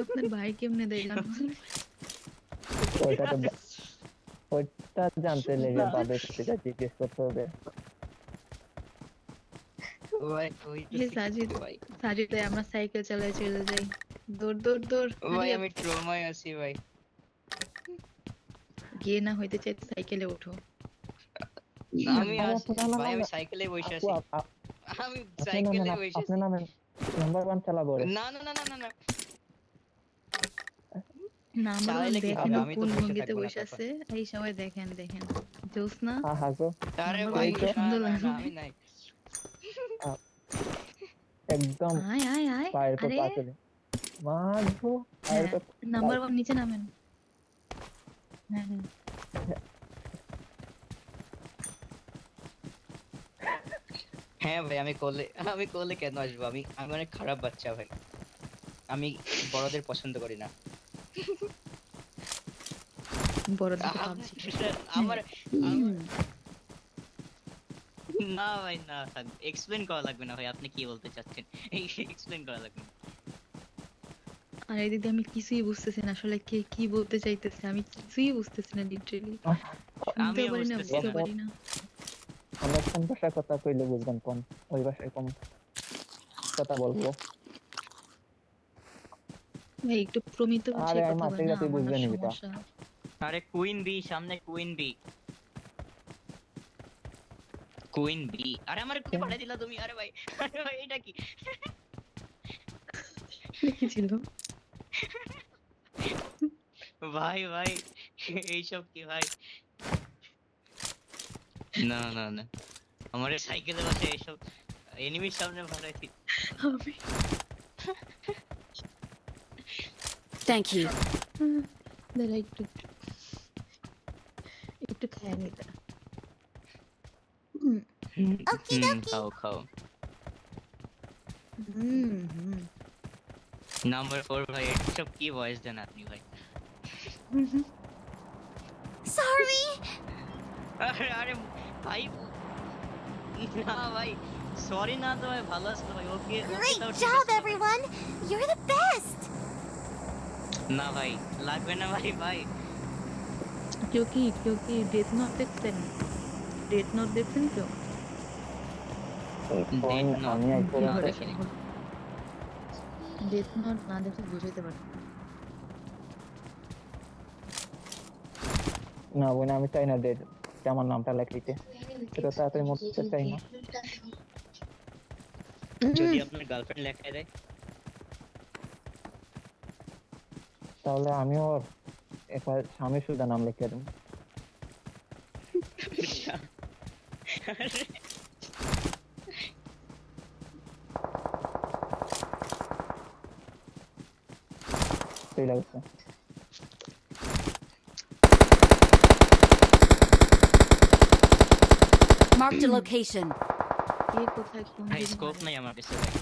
[SPEAKER 3] আপনার ভাই কেমনে দেয় জানেন?
[SPEAKER 1] ওইটা তো ওইটা জানতে লেগে বাদের থেকে জিজ্ঞেস করতে হবে।
[SPEAKER 2] ভাই ওই তো
[SPEAKER 3] হে সাজিদ,
[SPEAKER 2] ভাই,
[SPEAKER 3] সাজিদ আমরা সাইকেল চালায় চলে যাই। দৌড় দৌড় দৌড়,
[SPEAKER 2] ভাই
[SPEAKER 3] hurry up।
[SPEAKER 2] আমি ট্রমায় আছি ভাই।
[SPEAKER 3] গিয়ে না হইতে চাই সাইকেলে ওঠো।
[SPEAKER 2] আমি
[SPEAKER 1] ভাই,
[SPEAKER 2] আছি ভাই, আমি সাইকেলে বসে
[SPEAKER 1] আপু
[SPEAKER 2] আছি। আমি
[SPEAKER 1] আপনি
[SPEAKER 2] সাইকেলে
[SPEAKER 1] নামেন,
[SPEAKER 2] বসে
[SPEAKER 1] আপনি
[SPEAKER 2] আছি।
[SPEAKER 1] নামেন, নাম্বার 1 চালাবো রে।
[SPEAKER 2] না না না না না না,
[SPEAKER 3] নাম্বার
[SPEAKER 2] চালাইলে কি
[SPEAKER 3] দেখেন
[SPEAKER 2] হবে?
[SPEAKER 3] তো
[SPEAKER 2] আমি তো
[SPEAKER 3] কোন
[SPEAKER 2] বসে
[SPEAKER 3] ভঙ্গিতে
[SPEAKER 2] থাকবো না
[SPEAKER 3] বসে
[SPEAKER 2] তখন।
[SPEAKER 3] আছে। এই সময় দেখেন দেখেন, জোসনা
[SPEAKER 1] হা হা গো
[SPEAKER 2] আরে
[SPEAKER 3] নাম্বার
[SPEAKER 2] ভাই
[SPEAKER 3] ওয়ান কি
[SPEAKER 1] তো।
[SPEAKER 2] না
[SPEAKER 3] সুন্দর
[SPEAKER 2] না না,
[SPEAKER 3] লাগবে।
[SPEAKER 2] আমি নাই।
[SPEAKER 1] একদম
[SPEAKER 3] আয় আয় আয়,
[SPEAKER 1] পায়ের পর
[SPEAKER 3] আরে
[SPEAKER 1] পা চলে মাগো, পায়ের
[SPEAKER 3] হ্যাঁ,
[SPEAKER 1] পর
[SPEAKER 3] নাম্বার 1 নিচে নামেন। হ্যাঁ হ্যাঁ,
[SPEAKER 2] হ্যাঁ ভাই, আমি কোলে কেন আসবো? আমি আমি অনেক খারাপ বাচ্চা ভাই, আমি বড়দের পছন্দ করি না।
[SPEAKER 3] বড় দিকে
[SPEAKER 2] আম-
[SPEAKER 3] পাবজি।
[SPEAKER 2] আমার না ভাই, না থাক, এক্সপ্লেন করা লাগবে না ভাই, আপনি কি বলতে চাচ্ছেন এই এক্সপ্লেন করা লাগবে না।
[SPEAKER 3] আর এই দিদি আমি কিছুই বুঝতেছি না, আসলে কে কি বলতে চাইতেছে আমি কিছুই বুঝতেছি না, লিটারালি শুনতেও
[SPEAKER 2] আমিও
[SPEAKER 3] পারি না,
[SPEAKER 2] বুঝতেছি
[SPEAKER 3] বুঝতেও
[SPEAKER 2] না।
[SPEAKER 3] পারি না।
[SPEAKER 1] আমরা কোন ভাষায় কথা কইলে বুঝবেন, কোন ওই ভাষায় কোন কথা বলবো।
[SPEAKER 3] ভাই একটু প্রমিত
[SPEAKER 1] আরে
[SPEAKER 3] ভাষায়
[SPEAKER 1] আর
[SPEAKER 3] কথা
[SPEAKER 1] মাঝে
[SPEAKER 3] বল না,
[SPEAKER 1] রাতে
[SPEAKER 3] আমার না
[SPEAKER 1] বুঝবেন এটা।
[SPEAKER 3] সমস্যা।
[SPEAKER 2] আরে কুইন বি, সামনে কুইন বি, কুইন বি। আরে আমার কোথায় পাঠিয়ে দিলা তুমি? আরে ভাই, আরে ভাই এটা কি?
[SPEAKER 3] লিখেছিল
[SPEAKER 2] ভাই ভাই এইসব কি ভাই? না না না, আমার সাইকেলে বসে এইসব এনিমির সামনে পাঠাইছি।
[SPEAKER 3] আমি
[SPEAKER 4] Thank you.
[SPEAKER 3] দাঁড়া একটু একটু খায় নিতে।
[SPEAKER 2] খাও খাও।
[SPEAKER 3] হুম।
[SPEAKER 2] নাম্বার 4 ভাই, এইসব কি ভয়েস দেন আপনি ভাই?
[SPEAKER 4] Sorry.
[SPEAKER 2] আরে আরে ভাই, না ভাই, সরি না তো ভাই, ভালো আছে তো ভাই, ওকে ওকে
[SPEAKER 4] Great
[SPEAKER 2] তাও ঠিক
[SPEAKER 4] job,
[SPEAKER 2] আছে তো ভাই।
[SPEAKER 4] everyone. You're the best.
[SPEAKER 2] না ভাই, লাগবে না ভাই ভাই।
[SPEAKER 3] কেউ কি ডেথ নোট দেখছেন? ডেথ নোট দেখছেন কেউ?
[SPEAKER 1] কোন
[SPEAKER 2] Death Note
[SPEAKER 1] আমি আইতে
[SPEAKER 2] না,
[SPEAKER 1] রাতে
[SPEAKER 2] দেখিনি।
[SPEAKER 3] ডেথ নোট না দেখে বুঝাইতে পারবেন না।
[SPEAKER 1] না বোন আমি চাই না ডেট আমার নামটা লেখাইতে, এটা তাড়াতাড়ি মরতে চাই না।
[SPEAKER 2] যদি আপনার গার্লফ্রেন্ড লেখায় দেয়?
[SPEAKER 1] তাহলে আমিও একবার স্বামী সুদা নাম লিখে দেন। সেই লাগছে।
[SPEAKER 4] Marked a location.
[SPEAKER 3] কে কোথায় কোন
[SPEAKER 2] ভাই
[SPEAKER 3] দিকে
[SPEAKER 2] স্কোপ
[SPEAKER 3] মারে?
[SPEAKER 2] নাই আমার কাছে ভাই।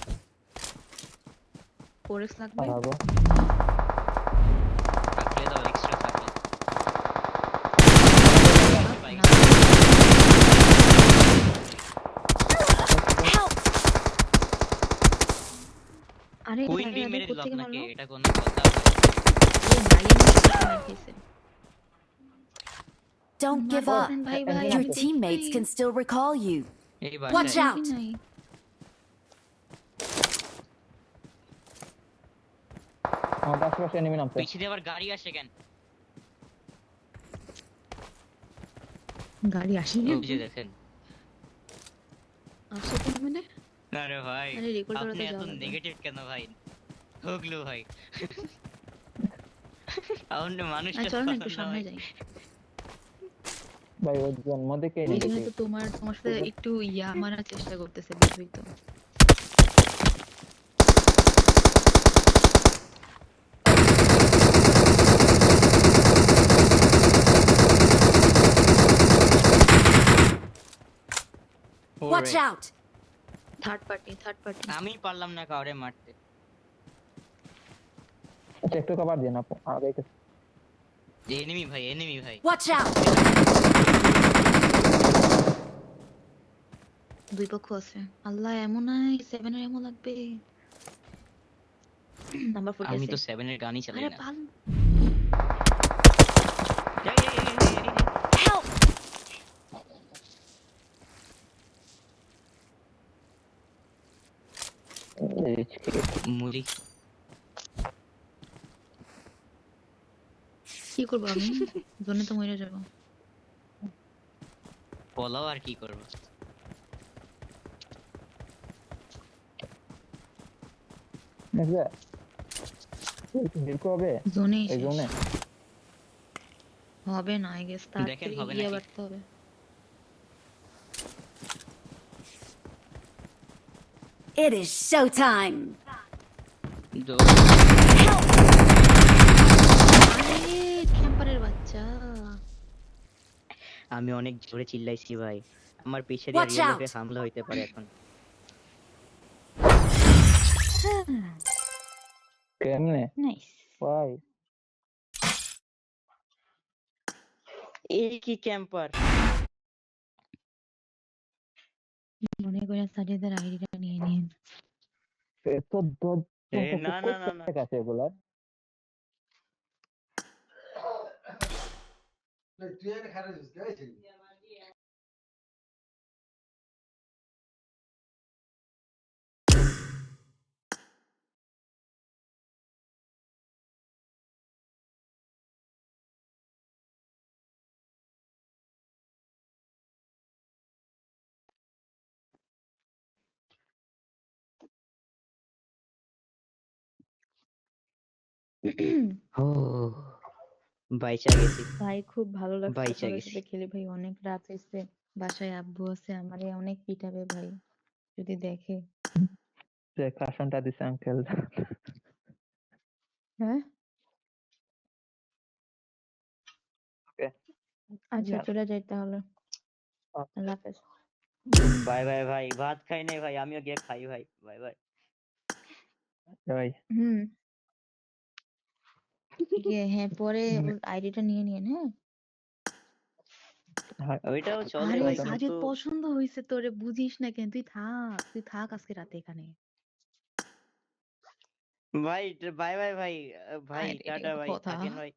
[SPEAKER 3] ফোরেক্স লাগবে?
[SPEAKER 1] পারাবো।
[SPEAKER 2] থাকলে দাও এক্সট্রা থাকলে। ভাই,
[SPEAKER 3] না,
[SPEAKER 4] Help!
[SPEAKER 3] আরে
[SPEAKER 2] কুইন
[SPEAKER 3] আরে
[SPEAKER 2] বি
[SPEAKER 3] আরে
[SPEAKER 2] মেরে দিল
[SPEAKER 3] কোত্থেকে
[SPEAKER 2] আপনাকে,
[SPEAKER 3] মারলো?
[SPEAKER 2] এটা কোনো কথা ভাই?
[SPEAKER 3] ও মাইয়ের মধ্যে মার খাইছে।
[SPEAKER 4] Don't give
[SPEAKER 3] মারতে
[SPEAKER 4] up.
[SPEAKER 3] পারেন ভাই ভাই,
[SPEAKER 4] Your
[SPEAKER 3] আমি দেখি
[SPEAKER 4] teammates
[SPEAKER 3] নাই।
[SPEAKER 4] can still recall you.
[SPEAKER 2] এই
[SPEAKER 4] Watch
[SPEAKER 2] বাসায়
[SPEAKER 4] out!
[SPEAKER 3] দেখি নাই।
[SPEAKER 1] আমাদের আশেপাশে এনিমি নামছে।
[SPEAKER 2] পিছে দিয়ে আবার গাড়ি আসে কেন?
[SPEAKER 3] গাড়ি আসে
[SPEAKER 2] ওই যে দেখেন।
[SPEAKER 3] আসে কেন মানে?
[SPEAKER 2] আরে ভাই
[SPEAKER 3] আরে রেকর্ড
[SPEAKER 2] আপনি
[SPEAKER 3] করাতে
[SPEAKER 2] এত
[SPEAKER 3] যাওয়া লাগবে।
[SPEAKER 2] নেগেটিভ কেন ভাই? হোগলো ভাই। আপনি মানুষটা
[SPEAKER 3] চলো না
[SPEAKER 2] ভালো
[SPEAKER 3] একটু
[SPEAKER 2] না
[SPEAKER 3] সামনে
[SPEAKER 2] ভাই।
[SPEAKER 3] যাই।
[SPEAKER 1] ভাই ওর জন্ম দেখে
[SPEAKER 3] এই জন্য
[SPEAKER 1] নেগেটিভ।
[SPEAKER 3] তো তোমার সাথে একটু মারার চেষ্টা করতেছে, বুঝবই তো।
[SPEAKER 4] Watch
[SPEAKER 2] ওরে,
[SPEAKER 4] out!
[SPEAKER 3] Third party.
[SPEAKER 2] আমি পারলাম না কাউরে মারতে।
[SPEAKER 1] আচ্ছা একটু কভার দিন আপু, আগে একটু।
[SPEAKER 2] এনিমি ভাই।
[SPEAKER 4] Watch out!
[SPEAKER 3] দুই পক্ষ আছে। আল্লাহ এমন নাই 7 এর এমন লাগবে। নাম্বার
[SPEAKER 2] আমি
[SPEAKER 3] 46।
[SPEAKER 2] তো 7 এর গানই চালাই
[SPEAKER 3] আরে
[SPEAKER 2] না।
[SPEAKER 3] পাল
[SPEAKER 2] এই।
[SPEAKER 4] Help!
[SPEAKER 2] মুড়ি
[SPEAKER 3] কি করবো আমি? জন্য তো মরে যাবো।
[SPEAKER 2] পোলাও আর কি করব?
[SPEAKER 1] দেখবে দেখো হবে
[SPEAKER 3] জোনে
[SPEAKER 1] এই জোনে।
[SPEAKER 3] হবে না, আই গেস
[SPEAKER 2] দেখেন
[SPEAKER 3] তাড়াতাড়ি
[SPEAKER 2] হবে
[SPEAKER 3] গিয়ে
[SPEAKER 2] নাকি?
[SPEAKER 3] বাড়তে হবে।
[SPEAKER 4] It is showtime! Help!
[SPEAKER 3] আরে ক্যাম্পারের বাচ্চা।
[SPEAKER 2] আমি অনেক জোরে চিল্লাইছি ভাই, আমার পিছে দিয়ে
[SPEAKER 4] Watch
[SPEAKER 2] রিয়েল
[SPEAKER 4] out!
[SPEAKER 2] লাইফে হামলা হইতে পারে এখন।
[SPEAKER 1] কেমনে
[SPEAKER 3] নাইস।
[SPEAKER 1] ভাই?
[SPEAKER 2] এই কি ক্যাম্পার?
[SPEAKER 3] মনে করে সাজিদের আইডিটা নিয়ে নিন।
[SPEAKER 1] এত দর
[SPEAKER 2] না
[SPEAKER 1] কই
[SPEAKER 2] না না না
[SPEAKER 1] থেকে আছে এগুলা?
[SPEAKER 2] ও বাইচা গেছি,
[SPEAKER 3] ভাই খুব ভালো লাগছে
[SPEAKER 2] বাইচা
[SPEAKER 3] আপনাদের
[SPEAKER 2] গেছি।
[SPEAKER 3] সাথে খেলে ভাই, অনেক রাত হয়েছে। বাসায় আব্বু আছে, আমারে অনেক পিটাবে ভাই যদি দেখে।
[SPEAKER 1] যে কাশনটা দিছে আঙ্কেল।
[SPEAKER 3] হ্যাঁ
[SPEAKER 1] ওকে
[SPEAKER 3] আচ্ছা চলে যাই তাহলে। আল্লাহ হাফেজ।
[SPEAKER 2] বাই বাই ভাই, ভাত খাই নাই ভাই, আমিও গিয়ে খাই ভাই। Bye bye.
[SPEAKER 1] ভাই
[SPEAKER 3] হুম গিয়ে হ্যাঁ পরে ওর আইডিটা নিয়ে নিন। হ্যাঁ
[SPEAKER 2] ওইটাও চলে
[SPEAKER 3] আরে
[SPEAKER 2] ভাই,
[SPEAKER 3] সাজিদ
[SPEAKER 2] কিন্তু
[SPEAKER 3] পছন্দ হয়েছে তোরে, বুঝিস না কেন? তুই থাক আজকে রাতে এখানে।
[SPEAKER 2] ভাই বাই বাই ভাই। ভাই
[SPEAKER 3] আরে
[SPEAKER 2] টাটা ভাই,
[SPEAKER 3] কথা
[SPEAKER 2] থাকেন ভাই।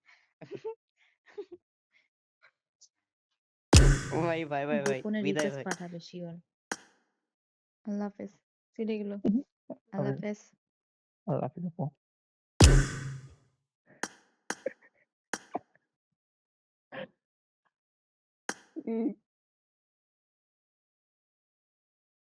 [SPEAKER 2] ভাই বাই বাই ভাই,
[SPEAKER 3] গোপনে
[SPEAKER 2] বিদায়
[SPEAKER 3] রিকোয়েস্ট
[SPEAKER 2] ভাই।
[SPEAKER 3] পাঠাবে শিওর। আল্লাহ হাফেজ। চলে গেল। আল্লাহ হাফেজ।
[SPEAKER 1] আল্লাহ হাফেজ আপু।